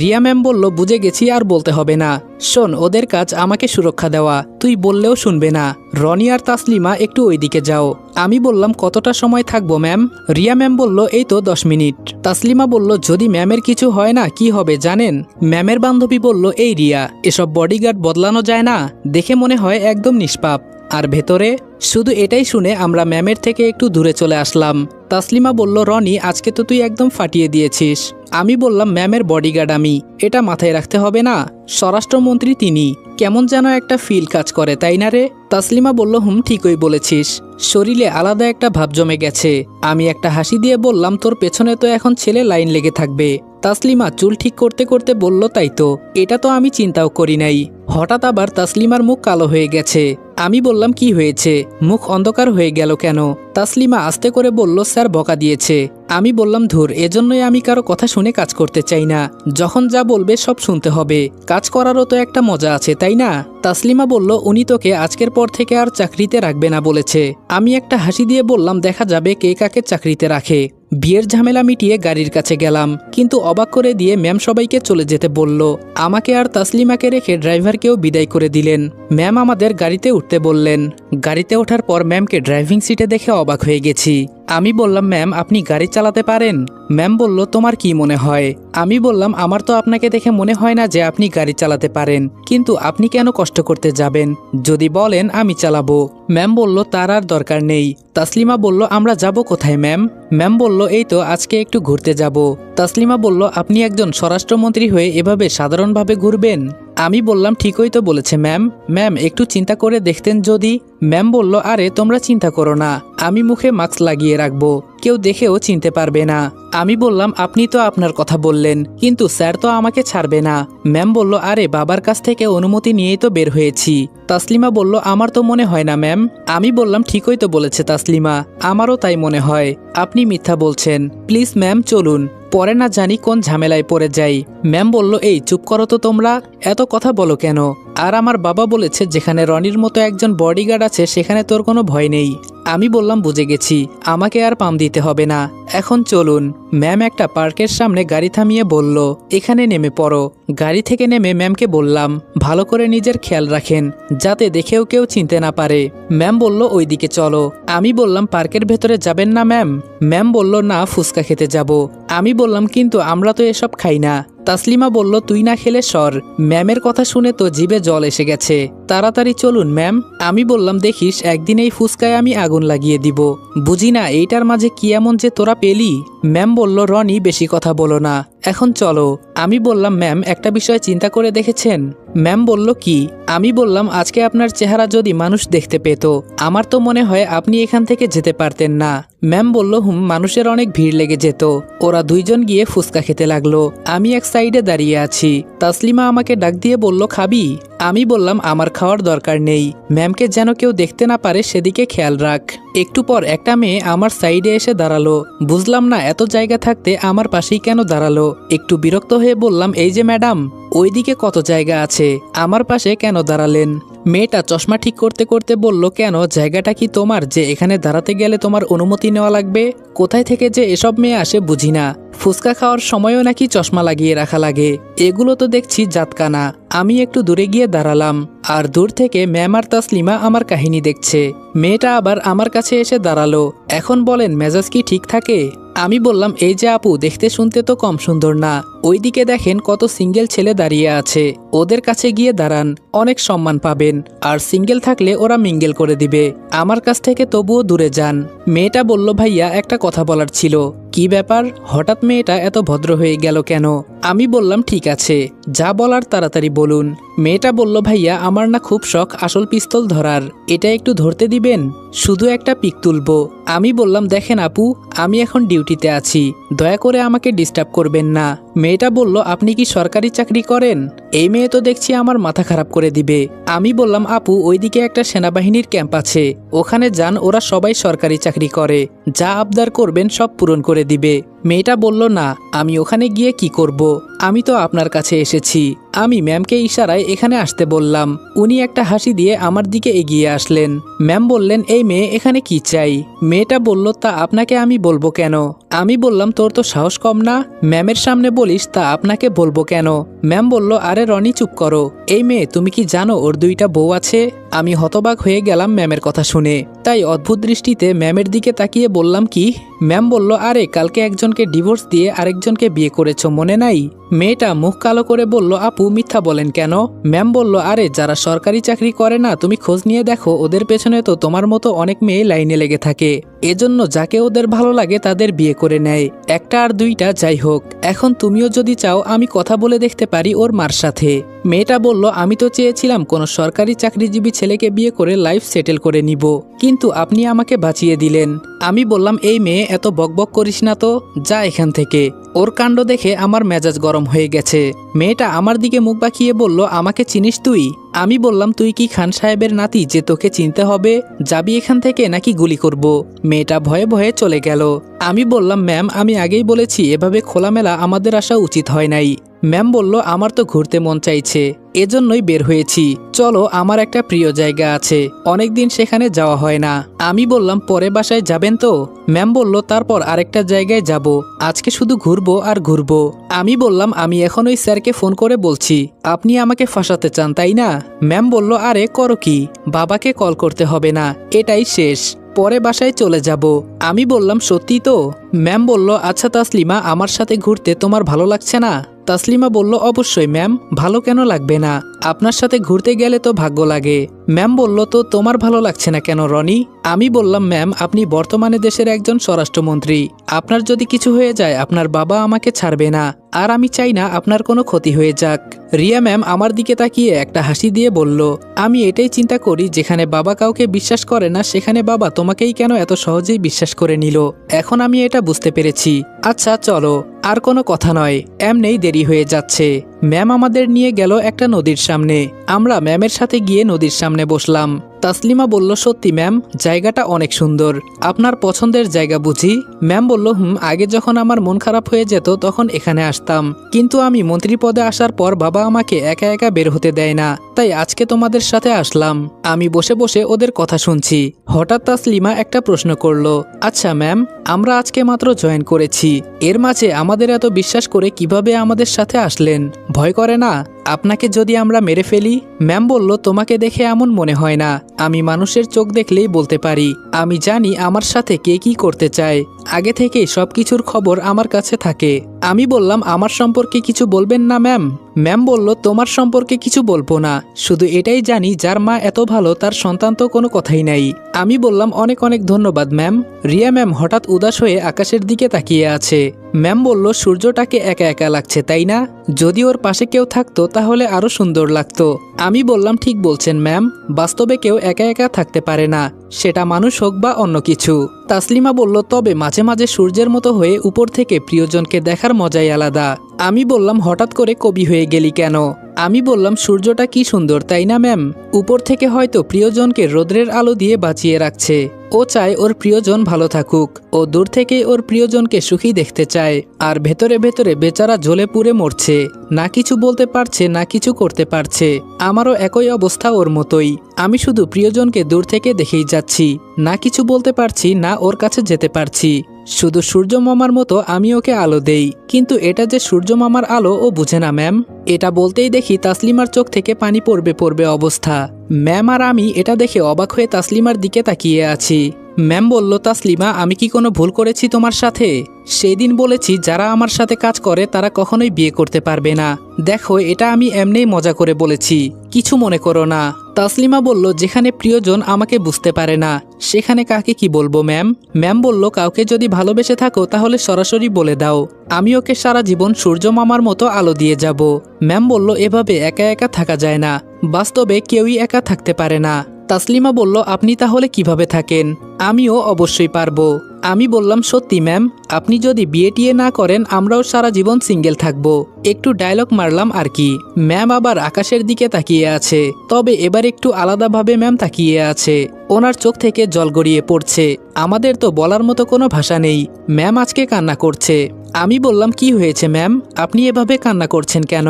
রিয়া ম্যাম বলল বুঝে গেছি, আর বলতে হবে না। শোন, ওদের কাজ আমাকে সুরক্ষা দেওয়া, তুই বললেও শুনবে না। রনি আর তাসলিমা একটু ওইদিকে যাও, আমি বললাম কতটা সময় থাকবো ম্যাম? রিয়া ম্যাম বলল এই তো 10 মিনিট। তাসলিমা বলল যদি ম্যামের কিছু হয় না কি হবে জানেন? ম্যামের বান্ধবী বলল এই রিয়া, এসব বডিগার্ড বদলানো যায় না, দেখে মনে হয় একদম নিষ্পাপ। আর ভেতরে? শুধু এটাই শুনে আমরা ম্যামের থেকে একটু দূরে চলে আসলাম। তাসলিমা বলল রনি আজকে তো তুই একদম ফাটিয়ে দিয়েছিস। আমি বললাম ম্যামের বডিগার্ড আমি, এটা মাথায় রাখতে হবে না? স্বরাষ্ট্রমন্ত্রী তিনি, কেমন যেন একটা ফিল কাজ করে তাই না রে? তাসলিমা বলল হুম ঠিকই বলেছিস। শরীরে আলাদা একটা ভাব জমে গেছে। আমি একটা হাসি দিয়ে বললাম তোর পেছনে তো এখন ছেলে লাইন লেগে থাকবে। তাসলিমা চুল ঠিক করতে করতে বলল তাই তো, এটা তো আমি চিন্তাও করি নাই। হঠাৎ আবার তাসলিমার মুখ কালো হয়ে গেছে। আমি বললাম কি হয়েছে, মুখ অন্ধকার হয়ে গেল কেন? তাসলিমা আস্তে করে বলল স্যার বকা দিয়েছে। আমি বললাম ধুর, এজন্যই আমি কারো কথা শুনে কাজ করতে চাই না। যখন যা বলবে সব শুনতে হবে, কাজ করারও তো একটা মজা আছে তাই না? তাসলিমা বলল উনি তোকে আজকের পর থেকে আর চাকরিতে রাখবে না বলেছে। আমি একটা হাসি দিয়ে বললাম দেখা যাবে কে কাকে চাকরিতে রাখে। বিয়ের ঝামেলা মিটিয়ে গাড়ির কাছে গেলাম, কিন্তু অবাক করে দিয়ে ম্যাম সবাইকে চলে যেতে বলল। আমাকে আর তাসলিমাকে রেখে ড্রাইভারকেও বিদায় করে দিলেন। ম্যাম আমাদের গাড়িতে উঠতে বললেন। গাড়িতে ওঠার পর ম্যামকে ড্রাইভিং সিটে দেখে অবাক হয়ে গেছি। আমি বললাম ম্যাম আপনি গাড়ি চালাতে পারেন? ম্যাম বলল তোমার কি মনে হয়? আমি বললাম আমার তো আপনাকে দেখে মনে হয় না যে আপনি গাড়ি চালাতে পারেন, কিন্তু আপনি কেন কষ্ট করতে যাবেন? যদি বলেন আমি চালাবো। ম্যাম বলল তার আর দরকার নেই। তাসলিমা বলল আমরা যাব কোথায় ম্যাম? ম্যাম বলল এই তো আজকে একটু ঘুরতে যাব। তাসলিমা বলল আপনি একজন স্বরাষ্ট্রমন্ত্রী হয়ে এভাবে সাধারণভাবে ঘুরবেন? আমি বললাম ঠিকই তো বলেছে ম্যাম। ম্যাম একটু চিন্তা করে দেখতেন যদি। ম্যাম বলল আরে তোমরা চিন্তা করো না, আমি মুখে মাস্ক লাগিয়ে রাখবো, কেউ দেখেও চিনতে পারবে না। আমি বললাম আপনি তো আপনার কথা বললেন, কিন্তু স্যার তো আমাকে ছাড়বে না। ম্যাম বলল আরে বাবার কাছ থেকে অনুমতি নিয়েই তো বের হয়েছি। তাসলিমা বলল আমার তো মনে হয় না ম্যাম। আমি বললাম ঠিকই তো বলেছে তাসলিমা, আমারও তাই মনে হয়। আপনি মিথ্যা বলছেন, প্লিজ ম্যাম চলুন, পরে না জানি কোন ঝামেলায় পড়ে যাই। ম্যাম বলল এই চুপ করো তো তোমরা, এত কথা বলো কেন? আর আমার বাবা বলেছে যেখানে রনির মতো একজন বডিগার্ড আছে সেখানে তোর কোনো ভয় নেই। আমি বললাম বুঝে গেছি, আমাকে আর পাম দিতে হবে না, এখন চলুন। ম্যাম একটা পার্কের সামনে গাড়ি থামিয়ে বলল এখানে নেমে পড়ো। গাড়ি থেকে নেমে ম্যামকে বললাম ভালো করে নিজের খেয়াল রাখেন যাতে দেখেও কেউ চিনতে না পারে। ম্যাম বলল ওইদিকে চলো। আমি বললাম পার্কের ভেতরে যাবেন না ম্যাম? ম্যাম বলল না ফুচকা খেতে যাব। আমি বললাম কিন্তু আমরা তো এসব খাই না। তাসলিমা বলল তুই না খেলে সর। ম্যামের কথা শুনে তো জিভে জল এসে গেছে, তাড়াতাড়ি চলুন ম্যাম। আমি বললাম দেখিস একদিন এই ফুচকায় আমি আগুন লাগিয়ে দিব। বুঝি না এইটার মাঝে কি এমন যে তোরা পেলি? ম্যাম বলল রনি বেশি কথা বলো না, এখন চলো। আমি বললাম ম্যাম একটা বিষয় চিন্তা করে দেখেছেন? ম্যাম বলল কি? আমি বললাম আজকে আপনার চেহারা যদি মানুষ দেখতে পেত, আমার তো মনে হয় আপনি এখান থেকে যেতে পারতেন না। ম্যাম বলল হুম, মানুষের অনেক ভিড় লেগে যেত। ওরা দুইজন গিয়ে ফুচকা খেতে লাগলো, আমি এক সাইডে দাঁড়িয়ে আছি। তাসলিমা আমাকে ডাক দিয়ে বলল খাবি? আমি বললাম আমার খাওয়ার দরকার নেই, ম্যামকে যেন কেউ দেখতে না পারে সেদিকে খেয়াল রাখ। একটু পর একটা মেয়ে আমার সাইডে এসে দাঁড়ালো। বুঝলাম না এত জায়গা থাকতে আমার পাশেই কেন দাঁড়ালো। একটু বিরক্ত হয়ে বললাম এই যে ম্যাডাম, ওইদিকে কত জায়গা আছে, আমার পাশে কেন দাঁড়ালেন? মেয়েটা চশমা ঠিক করতে করতে বলল কেন, জায়গাটা কি তোমার যে এখানে দাঁড়াতে গেলে তোমার অনুমতি নেওয়া লাগবে? কোথায় থেকে যে এসব মেয়ে আসে বুঝি না। ফুচকা খাওয়ার সময়ও নাকি চশমা লাগিয়ে রাখা লাগে, এগুলো তো দেখছি জাতকানা। আমি একটু দূরে গিয়ে দাঁড়ালাম, আর দূর থেকে ম্যাম আর তাসলিমা আমার কাহিনী দেখছে। মেয়েটা আবার আমার কাছে এসে দাঁড়ালো। এখন বলেন মেজাজ কি ঠিক থাকে? আমি বললাম এই যে আপু, দেখতে শুনতে তো কম সুন্দর না, ওইদিকে দেখেন কত সিঙ্গেল ছেলে দাঁড়িয়ে আছে, ওদের কাছে গিয়ে দাঁড়ান, অনেক সম্মান পাবেন। আর সিঙ্গেল থাকলে ওরা মিঙ্গেল করে দিবে, আমার কাছ থেকে তবুও দূরে যান। মেয়েটা বলল ভাইয়া একটা কথা বলার ছিল। কি ব্যাপার, হঠাৎ মেয়েটা এত ভদ্র হয়ে গেল কেন? আমি বললাম ঠিক আছে, যা বলার তাড়াতাড়ি বলুন। মেয়েটা বলল ভাইয়া আমার না খুব শখ আসল পিস্তল ধরার, এটা একটু ধরতে দিবেন? শুধু একটা পিক তুলবো। আমি বললাম দেখেন আপু, আমি এখন ডিউটিতে আছি, দয়া করে আমাকে ডিস্টার্ব করবেন না। মেয়েটা বলল আপনি কি সরকারি চাকরি করেন? এই মেয়ে তো দেখছি আমার মাথা খারাপ করে দিবে। আমি বললাম আপু ওইদিকে একটা সেনাবাহিনীর ক্যাম্প আছে, ওখানে যান, ওরা সবাই সরকারি চাকরি করে, যা আবদার করবেন সব পূরণ করে দিবে। মেয়েটা বলল না, আমি ওখানে গিয়ে কি করব, আমি তো আপনার কাছে এসেছি। আমি ম্যামকে ইশারায় এখানে আসতে বললাম, উনি একটা হাসি দিয়ে আমার দিকে এগিয়ে আসলেন। ম্যাম বললেন এই মেয়ে এখানে কি চাই? মেয়েটা বলল তা আপনাকে আমি বলবো কেন? আমি বললাম তোর তো সাহস কম না, ম্যামের সামনে বলিস তা আপনাকে বলবো কেন? ম্যাম বলল আরে রনি চুপ করো, এই মেয়ে তুমি কি জানো ওর দুইটা বউ আছে? আমি হতবাক হয়ে গেলাম ম্যামের কথা শুনে। তাই অদ্ভুত দৃষ্টিতে ম্যামের দিকে তাকিয়ে বললাম কি? ম্যাম বলল, আরে কালকে একজনকে ডিভোর্স দিয়ে আরেকজনকে বিয়ে করেছো, মনে নাই? মেয়েটা মুখ কালো করে বলল, আপু মিথ্যা বলেন কেন? ম্যাম বলল, আরে যারা সরকারি চাকরি করে না, তুমি খোঁজ নিয়ে দেখো, ওদের পেছনে তো তোমার মতো অনেক মেয়ে লাইনে লেগে থাকে। এজন্য যাকে ওদের ভালো লাগে তাদের বিয়ে করে নেয়, একটা আর দুইটা যাই হোক। এখন তুমিও যদি চাও আমি কথা বলে দেখতে পারি ওর মার সাথে। মেয়েটা বলল, আমি তো চেয়েছিলাম কোনো সরকারি চাকরিজীবী ছেলেকে বিয়ে করে লাইফ সেটেল করে নিব, কিন্তু আপনি আমাকে বাঁচিয়ে দিলেন। আমি বললাম, এই মেয়ে এত বকবক করিস না তো, যা এখান থেকে। ওর কাণ্ড দেখে আমার মেজাজ গরম হয়ে গেছে। মেয়েটা আমার দিকে মুখ বাঁকিয়ে বলল, আমাকে চিনিস তুই? আমি বললাম, তুই কি খান সাহেবের নাতি যে তোকে চিনতে হবে? যাবি এখান থেকে নাকি গুলি করব? মেয়েটা ভয়ে ভয়ে চলে গেল। আমি বললাম, ম্যাম আমি আগেই বলেছি এভাবে খোলামেলা আমাদের আসা উচিত হয় নাই। ম্যাম বলল, আমার তো ঘুরতে মন চাইছে, এজন্যই বের হয়েছি। চলো, আমার একটা প্রিয় জায়গা আছে, অনেকদিন সেখানে যাওয়া হয় না। আমি বললাম, পরে বাসায় যাবেন তো? ম্যাম বলল, তারপর আরেকটা জায়গায় যাব, আজকে শুধু ঘুরবো আর ঘুরবো। আমি বললাম, আমি এখন ওই স্যারকে ফোন করে বলছি, আপনি আমাকে ফাঁসাতে চান তাই না? ম্যাম বলল, আরে করো কি, বাবাকে কল করতে হবে না, এটাই শেষ, পরে বাসায় চলে যাব। আমি বললাম, সত্যি তো? ম্যাম বলল, আচ্ছা তাসলিমা, আমার সাথে ঘুরতে তোমার ভালো লাগছে না? তাসলিমা বলল, অবশ্যই ম্যাম, ভালো কেন লাগবে না, আপনার সাথে ঘুরতে গেলে তো ভাগ্য লাগে। ম্যাম বলল, তো তোমার ভালো লাগছে না কেন রনি? আমি বললাম, ম্যাম আপনি বর্তমানে দেশের একজন স্বরাষ্ট্রমন্ত্রী, আপনার যদি কিছু হয়ে যায় আপনার বাবা আমাকে ছাড়বে না, আর আমি চাই না আপনার কোনো ক্ষতি হয়ে যাক। রিয়া ম্যাম আমার দিকে তাকিয়ে একটা হাসি দিয়ে বলল, আমি এটাই চিন্তা করি, যেখানে বাবা কাউকে বিশ্বাস করে না সেখানে বাবা তোমাকেই কেন এত সহজেই বিশ্বাস করে নিল। এখন আমি এটা বুঝতে পেরেছি। আচ্ছা চলো, আর কোনো কথা নয়, এমনেই দেরি হয়ে যাচ্ছে। ম্যাম আমাদের নিয়ে গেল একটা নদীর সামনে। আমরা ম্যামের সাথে গিয়ে নদীর সামনে বসলাম। তাসলিমা বলল, সত্যি ম্যাম, জায়গাটা অনেক সুন্দর, আপনার পছন্দের জায়গা বুঝি? ম্যাম বলল, আগে যখন আমার মন খারাপ হয়ে যেত তখন এখানে আসতাম, কিন্তু আমি মন্ত্রী পদে আসার পর বাবা আমাকে একা একা বের হতে দেয় না, তাই আজকে তোমাদের সাথে আসলাম। আমি বসে বসে ওদের কথা শুনছি। হঠাৎ তাসলিমা একটা প্রশ্ন করলো, আচ্ছা ম্যাম, আমরা আজকে মাত্র জয়েন করেছি, এর মাঝে আমাদের এত বিশ্বাস করে কিভাবে আমাদের সাথে আসলেন? ভয় করে না আপনাকে যদি আমরা মেরে ফেলি? ম্যাম বলল, তোমাকে দেখে এমন মনে হয় না, আমি মানুষের চোখ দেখলেই বলতে পারি, আমি জানি আমার সাথে কে কি করতে চায়, আগে থেকেই সবকিছুর খবর আমার কাছে থাকে। আমি বললাম, আমার সম্পর্কে কিছু বলবেন না ম্যাম? ম্যাম বলল, তোমার সম্পর্কে কিছু বলবো না, শুধু এটাই জানি যার মা এত ভালো তার সন্তান তো কোনো কথাই নাই। আমি বললাম, অনেক অনেক ধন্যবাদ ম্যাম। রিয়া ম্যাম হঠাৎ উদাস হয়ে আকাশের দিকে তাকিয়ে আছে। ম্যাম বলল, সূর্যটাকে একা একা লাগছে তাই না? যদি ওর পাশে কেউ থাকতো তাহলে আরো সুন্দর লাগতো। আমি বললাম, ঠিক বলছেন ম্যাম, বাস্তবে কেউ একা একা থাকতে পারে না, সেটা মানুষ হোক বা অন্য কিছু। তাসলিমা বলল, তবে মাঝে মাঝে সূর্যের মতো হয়ে উপর থেকে প্রিয়জনকে দেখার মজাই আলাদা। আমি বললাম, হঠাৎ করে কবি হয়ে গেলি কেন? আমি বললাম, সূর্যটা কি সুন্দর তাই না ম্যাম? উপর থেকে হয়তো প্রিয়জনকে রোদ্রের আলো দিয়ে বাঁচিয়ে রাখছে, ও চায় ওর প্রিয়জন ভালো থাকুক, ও দূর থেকে ওর প্রিয়জনকে সুখী দেখতে চায়, আর ভেতরে ভেতরে বেচারা জ্বলে পুড়ে মরছে, না কিছু বলতে পারছে না কিছু করতে পারছে। আমারও একই অবস্থা ওর মতোই, আমি শুধু প্রিয়জনকে দূর থেকে দেখেই যাচ্ছি, না কিছু বলতে পারছি না ওর কাছে যেতে পারছি। শুধু সূর্য মামার মতো আমি ওকে আলো দেই, কিন্তু এটা যে সূর্য মামার আলো ও বুঝে না ম্যাম। এটা বলতেই দেখি তাসলিমার চোখ থেকে পানি পড়বে পড়বে অবস্থা। ম্যাম আর আমি এটা দেখে অবাক হয়ে তাসলিমার দিকে তাকিয়ে আছি। ম্যাম বলল, তাসলিমা আমি কি কোনো ভুল করেছি তোমার সাথে? সেই দিন বলেছি যারা আমার সাথে কাজ করে তারা কখনোই বিয়ে করতে পারবে না। দেখো, এটা আমি এমনিই মজা করে বলেছি, কিছু মনে করো না। তাসলিমা বলল, যেখানে প্রিয়জন আমাকে বুঝতে পারে না সেখানে কাকে কি বলবো ম্যাম? ম্যাম বলল, কাউকে যদি ভালোবেসে থাকো তাহলে সরাসরি বলে দাও, আমি ওকে সারা জীবন সূর্য মামার মতো আলো দিয়ে যাব। ম্যাম বলল, এভাবে একা একা থাকা যায় না, বাস্তবে কেউই একা থাকতে পারে না। তাসলিমা বলল, আপনি তাহলে কিভাবে থাকেন? আমিও অবশ্যই পারবো। আমি বললাম, সত্যি ম্যাম, আপনি যদি বিয়ে টিয়ে না করেন আমরাও সারা জীবন সিঙ্গেল থাকবো। একটু ডায়লগ মারলাম আর কি। ম্যাম আবার আকাশের দিকে তাকিয়ে আছে, তবে এবার একটু আলাদাভাবে ম্যাম তাকিয়ে আছে, ওনার চোখ থেকে জল গড়িয়ে পড়ছে। আমাদের তো বলার মতো কোনো ভাষা নেই, ম্যাম আজকে কান্না করছে। আমি বললাম কি হয়েছে ম্যাম, আপনি এভাবে কান্না করছেন কেন?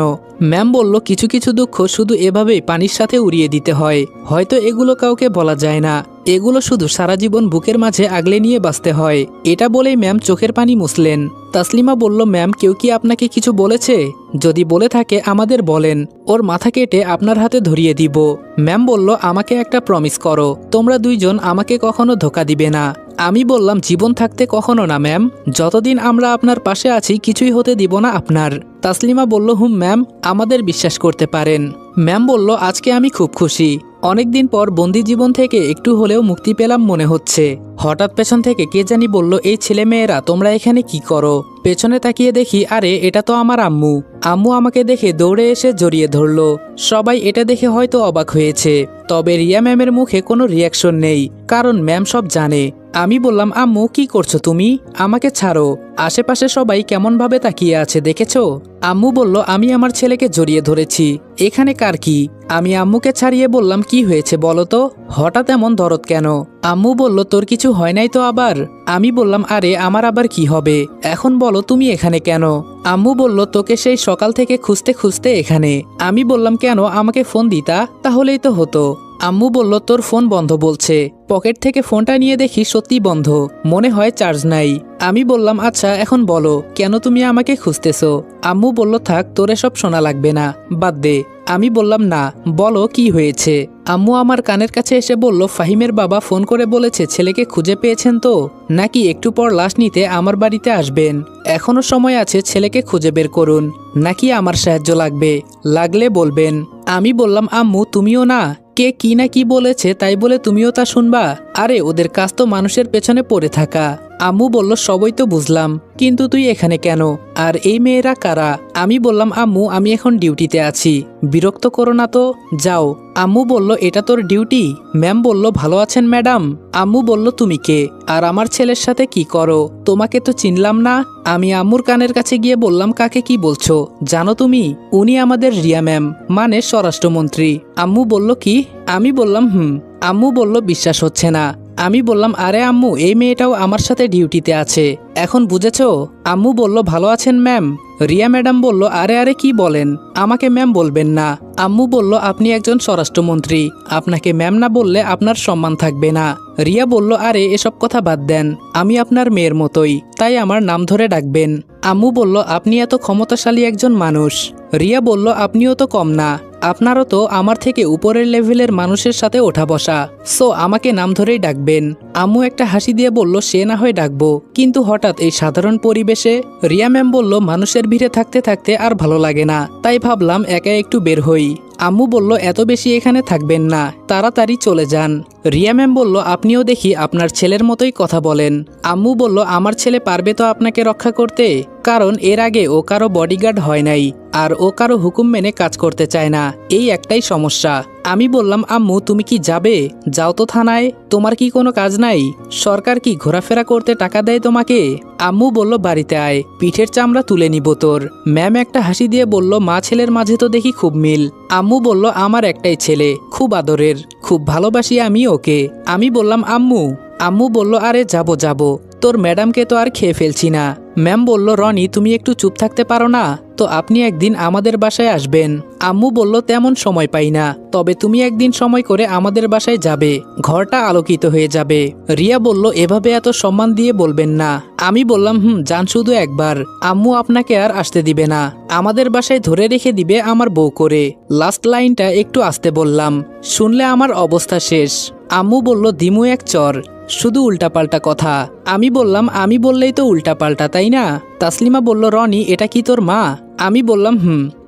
ম্যাম বলল কিছু কিছু দুঃখ শুধু এভাবেই পানির সাথে উড়িয়ে দিতে হয়, হয়তো এগুলো কাউকে বলা যায় না, এগুলো শুধু সারা জীবন বুকের মাঝে আগলে নিয়ে বাঁচতে হয়। এটা বলেই ম্যাম চোখের পানি মুছলেন। তাসলিমা বলল ম্যাম কেউ কি আপনাকে কিছু বলেছে? যদি বলে থাকে আমাদের বলেন, ওর মাথা কেটে আপনার হাতে ধরিয়ে দিব। ম্যাম বলল আমাকে একটা প্রমিস করো, তোমরা দুইজন আমাকে কখনো ধোকা দিবে না। আমি বললাম জীবন থাকতে কখনো না ম্যাম, যতদিন আমরা আপনার পাশে আছি কিছুই হতে দিব না আপনার। তাসলিমা বলল হুম ম্যাম, আমাদের বিশ্বাস করতে পারেন। ম্যাম বলল আজকে আমি খুব খুশি, অনেকদিন পর বন্দি জীবন থেকে একটু হলেও মুক্তি পেলাম মনে হচ্ছে। হঠাৎ পেছন থেকে কে জানি বলল এই ছেলে মেয়েরা তোমরা এখানে কি করো? পেছনে তাকিয়ে দেখি আরে এটা তো আমার আম্মু। আম্মু আমাকে দেখে দৌড়ে এসে জড়িয়ে ধরলো। সবাই এটা দেখে হয়তো অবাক হয়েছে, তবে রিয়া ম্যামের মুখে কোনো রিয়াকশন নেই, কারণ ম্যাম সব জানে। আমি বললাম আম্মু কি করছো তুমি, আমাকে ছাড়ো। আশেপাশে সবাই কেমনভাবে তাকিয়ে আছে দেখেছো? আম্মু বলল আমি আমার ছেলেকে জড়িয়ে ধরেছি, এখানে কার কি? আমি আম্মুকে ছাড়িয়ে বললাম কি হয়েছে বলো তো, হঠাৎ এমন দরদ কেন? আম্মু বলল তোর কিছু হয় নাই তো আবার? আমি বললাম আরে আমার আবার কি হবে, এখন বলো তুমি এখানে কেন? আম্মু বলল তোকে সেই সকাল থেকে খুঁজতে খুঁজতে এখানে। আমি বললাম কেন, আমাকে ফোন দিতা তাহলেই তো হতো। আম্মু বলল তোর ফোন বন্ধ বলছে। পকেট থেকে ফোনটা নিয়ে দেখি সত্যি বন্ধ, মনে হয় চার্জ নাই। আমি বললাম আচ্ছা এখন বলো কেন তুমি আমাকে খুঁজতেছো? আম্মু বলল থাক তোর এসব শোনা লাগবে না, বাদ দে। আমি বললাম না, বলো কি হয়েছে? আম্মু আমার কানের কাছে এসে বলল ফাহিমের বাবা ফোন করে বলেছে ছেলেকে খুঁজে পেয়েছেন তো, নাকি একটু পর লাশ নিতে আমার বাড়িতে আসবেন। এখনো সময় আছে, ছেলেকে খুঁজে বের করুন, নাকি আমার সাহায্য লাগবে? লাগলে বলবেন। আমি বললাম আম্মু তুমিও না, কে কি না কি বলেছে তাই বলে তুমিও তা শুনবা? আরে ওদের কাজ তো মানুষের পেছনে পড়ে থাকা। আম্মু বলল সবই তো বুঝলাম, কিন্তু তুই এখানে কেন, আর এই মেয়েরা কারা? আমি বললাম আম্মু আমি এখন ডিউটিতে আছি, বিরক্ত করো না তো, যাও। আম্মু বলল এটা তোর ডিউটি? ম্যাম বলল ভালো আছেন ম্যাডাম? আম্মু বলল তুমি কে, আর আমার ছেলের সাথে কি করো? তোমাকে তো চিনলাম না। আমি আম্মুর কানের কাছে গিয়ে বললাম কাকে কি বলছো জানো তুমি? উনি আমাদের রিয়া ম্যাম, মানে স্বরাষ্ট্রমন্ত্রী। আম্মু বলল কি? আমি বললাম হুম। আম্মু বলল বিশ্বাস হচ্ছে না। আমি বললাম আরে আম্মু এই মেয়েটাও আমার সাথে ডিউটিতে আছে, এখন বুঝেছো? আম্মু বলল ভালো আছেন ম্যাম? রিয়া ম্যাডাম বলল আরে আরে কি বলেন, আমাকে ম্যাম বলবেন না। আম্মু বলল আপনি একজন স্বরাষ্ট্রমন্ত্রী, আপনাকে ম্যাম না বললে আপনার সম্মান থাকবে না। রিয়া বলল আরে এসব কথা বাদ দেন, আমি আপনার মেয়ের মতোই, তাই আমার নাম ধরে ডাকবেন। আম্মু বলল আপনি এত ক্ষমতাশালী একজন মানুষ। রিয়া বলল আপনিও তো কম না, আপনারও তো আমার থেকে উপরের লেভেলের মানুষের সাথে ওঠা বসা, সো আমাকে নাম ধরেই ডাকবেন। আম্মু একটা হাসি দিয়ে বলল সে না হয় ডাকবো, কিন্তু হঠাৎ এই সাধারণ পরিবেশে? রিয়া ম্যাম বলল মানুষের ভিড়ে থাকতে থাকতে আর ভালো লাগে না, তাই ভাবলাম একা একটু বের হই। আম্মু বলল এত বেশি এখানে থাকবেন না, তাড়াতাড়ি চলে যান। রিয়া ম্যাম বলল আপনিও দেখি আপনার ছেলের মতোই কথা বলেন। আম্মু বলল আমার ছেলে পারবে তো আপনাকে রক্ষা করতে, কারণ এর আগে ও কারো বডিগার্ড হয় নাই, আর ও কারো হুকুম মেনে কাজ করতে চায় না, এই একটাই সমস্যা। আমি বললাম আম্মু তুমি কি যাবে? যাও তো থানায়, তোমার কি কোনো কাজ নাই? সরকার কি ঘোরাফেরা করতে টাকা দেয় তোমাকে? আম্মু বলল বাড়িতে আয়, পিঠের চামড়া তুলে নিব তোর। ম্যাম একটা হাসি দিয়ে বলল মা ছেলের মাঝে তো দেখি খুব মিল। আম্মু বলল আমার একটাই ছেলে, খুব আদরের, খুব ভালোবাসি আমি ওকে। আমি বললাম আম্মু। আম্মু বলল আরে যাবো যাবো, তোর ম্যাডামকে তো আর খেয়ে ফেলছি না। ম্যাম বলল রনি তুমি একটু চুপ থাকতে পারো না তো, আপনি একদিন আমাদের বাসায় আসবেন। আম্মু বলল তেমন সময় পাই না, তবে তুমি একদিন সময় করে আমাদের বাসায় যাবে, ঘরটা আলোকিত হয়ে যাবে। রিয়া বলল এভাবে এত সম্মান দিয়ে বলবেন না। আমি বললাম যান শুধু একবার, আম্মু আপনাকে আর আসতে দিবে না, আমাদের বাসায় ধরে রেখে দিবে আমার বউ করে। লাস্ট লাইনটা একটু আসতে বললাম, শুনলে আমার অবস্থা শেষ। আম্মু বলল দিমু এক চর, শুধু উল্টাপাল্টা কথা। আমি বললাম আমি বললেই তো উল্টাপাল্টা তাই না? তাসলিমা বলল রনি এটা কি তোর মা? আমি বললাম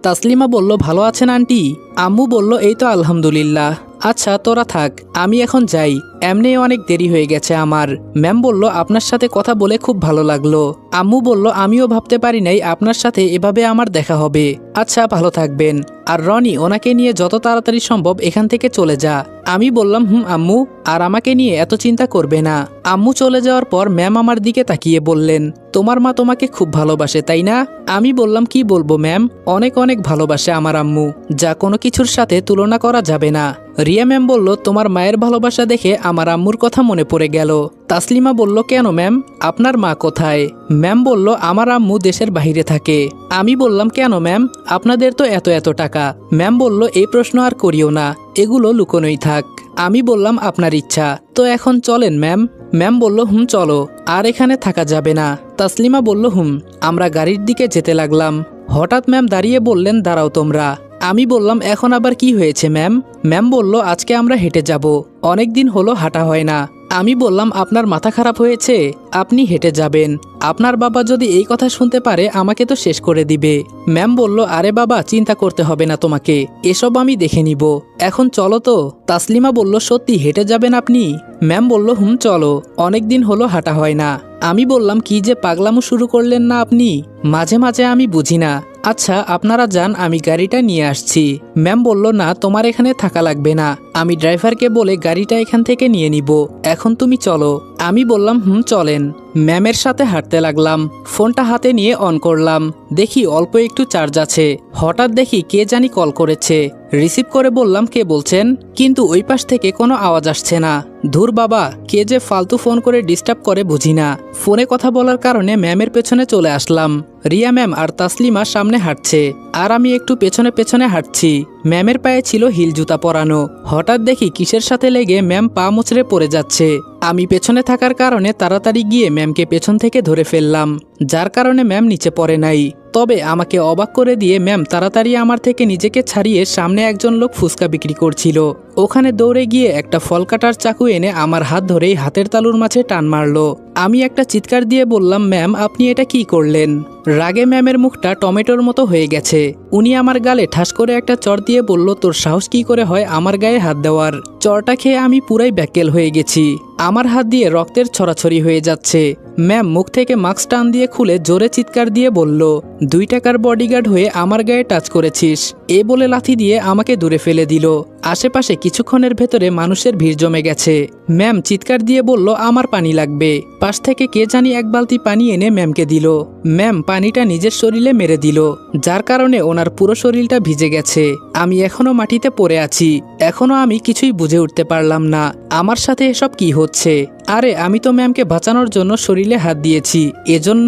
তাসলিমা বলল ভালো আছেন আন্টি? আম্মু বলল এই তো আলহামদুলিল্লাহ। আচ্ছা তোরা থাক, আমি এখন যাই, এমনি অনেক দেরি হয়ে গেছে আমার। ম্যাম বলল আপনার সাথে কথা বলে খুব ভালো লাগলো। আম্মু বলল আমিও ভাবতে পারি নাই আপনার সাথে এভাবে আমার দেখা হবে। আচ্ছা ভালো থাকবেন, আর রনি ওনাকে নিয়ে যত তাড়াতাড়ি সম্ভব এখান থেকে চলে যা। আমি বললাম আম্মু, আর আমাকে নিয়ে এত চিন্তা করবে না। আম্মু চলে যাওয়ার পর ম্যাম আমার দিকে তাকিয়ে বললেন তোমার মা তোমাকে খুব ভালোবাসে তাই না? আমি বললাম কি বলবো ম্যাম, অনেক অনেক ভালোবাসে আমার আম্মু, যা কোনো কিছুর সাথে তুলনা করা যাবে না। রিয়া ম্যাম বলল, তোমার মায়ের ভালোবাসা দেখে আমার আম্মুর কথা মনে পড়ে গেল। তাসলিমা বলল, কেন ম্যাম, আপনার মা কোথায়? ম্যাম বলল, আমার আম্মু দেশের বাইরে থাকে। আমি বললাম, কেন ম্যাম, আপনাদের তো এত এত টাকা। ম্যাম বলল, এই প্রশ্ন আর করিও না, এগুলো লুকোনোই থাক। আমি বললাম, আপনার ইচ্ছা, তো এখন চলেন ম্যাম। ম্যাম বলল, চলো, আর এখানে থাকা যাবে না। তাসলিমা বলল, আমরা গাড়ির দিকে যেতে লাগলাম। হঠাৎ ম্যাম দাঁড়িয়ে বললেন, দাঁড়াও তোমরা। আমি বললাম, এখন আবার কি হয়েছে ম্যাম? ম্যাম বলল, আজকে আমরা হেঁটে যাব, অনেক দিন হলো হাঁটা হয় না। আমি বললাম, আপনার মাথা খারাপ হয়েছে? আপনি হেঁটে যাবেন, আপনার বাবা যদি এই কথা শুনতে পারে আমাকে তো শেষ করে দিবে। ম্যাম বলল, আরে বাবা, চিন্তা করতে হবে না তোমাকে, এসব আমি দেখে নিব, এখন চলো তো। তাসলিমা বলল, সত্যি হেঁটে যাবেন আপনি? ম্যাম বলল, চলো, অনেক দিন হলো হাঁটা হয় না। আমি বললাম, কি যে পাগলামো শুরু করলেন না আপনি, মাঝে মাঝে আমি বুঝি না। আচ্ছা আপনারা যান, আমি গাড়িটা নিয়ে আসছি। ম্যাম বলল, না, তোমার এখানে থাকা লাগবে না, আমি ড্রাইভারকে বলে গাড়িটা এখান থেকে নিয়ে নিব, এখন তুমি চলো। আমি বললাম, চলেন। ম্যামের সাথে হাঁটতে লাগলাম, ফোনটা হাতে নিয়ে অন করলাম, দেখি অল্প একটু চার্জ আছে। হঠাৎ দেখি কে জানি কল করেছে। রিসিভ করে বললাম, কে বলছেন? কিন্তু ওই পাশ থেকে কোনো আওয়াজ আসছে না। ধুর বাবা, কে যে ফালতু ফোন করে ডিস্টার্ব করে বুঝি না। ফোনে কথা বলার কারণে ম্যামের পেছনে চলে আসলাম। রিয়া ম্যাম আর তাসলিমা সামনে হাঁটছে, আর আমি একটু পেছনে পেছনে হাঁটছি। ম্যামের পায়ে ছিল হিল জুতা পরানো। হঠাৎ দেখি কিসের সাথে লেগে ম্যাম পা মুচড়ে পড়ে যাচ্ছে। আমি পেছনে থাকার কারণে তাড়াতাড়ি গিয়ে ম্যামকে পেছন থেকে ধরে ফেললাম, যার কারণে ম্যাম নিচে পড়ে নাই। তবে আমাকে অবাক করে দিয়ে ম্যাম তাড়াতাড়ি আমার থেকে নিজেকে ছাড়িয়ে সামনে একজন লোক ফুচকা বিক্রি করছিল, ওখানে দৌড়ে গিয়ে একটা ফল কাটার চাকু এনে আমার হাত ধরেই হাতের তালুর মাঝে টান মারলো। আমি একটা চিৎকার দিয়ে বললাম, ম্যাম আপনি এটা কি করলেন? রাগে ম্যামের মুখটা টমেটোর মতো হয়ে গেছে। উনি আমার গালে ঠাস করে একটা চর দিয়ে বলল, তোর সাহস কি করে হয় আমার গায়ে হাত দেওয়ার? চরটা খেয়ে আমি পুরাই ব্যাকেল হয়ে গেছি, আমার হাত দিয়ে রক্তের ছড়াছড়ি হয়ে যাচ্ছে। ম্যাম মুখ থেকে মাস্ক টান দিয়ে খুলে জোরে চিৎকার দিয়ে বলল, 2 টাকার বডিগার্ড হয়ে আমার গায়ে টাচ করেছিস? এ বলে লাথি দিয়ে আমাকে দূরে ফেলে দিল। আশেপাশে কিছুক্ষণের ভেতরে মানুষের ভিড় জমে গেছে। ম্যাম চিৎকার দিয়ে বলল, আমার পানি লাগবে। পাশ থেকে কে জানি এক বালতি পানি এনে ম্যামকে দিল। ম্যাম পানিটা নিজের শরীরে মেরে দিল, যার কারণে ওনার পুরো শরীরটা ভিজে গেছে। আমি এখনো মাটিতে পড়ে আছি, এখনো আমি কিছুই বুঝে উঠতে পারলাম না আমার সাথে এসব কি হচ্ছে। আরে আমি তো ম্যামকে বাঁচানোর জন্য শরীরে হাত দিয়েছি, এজন্য?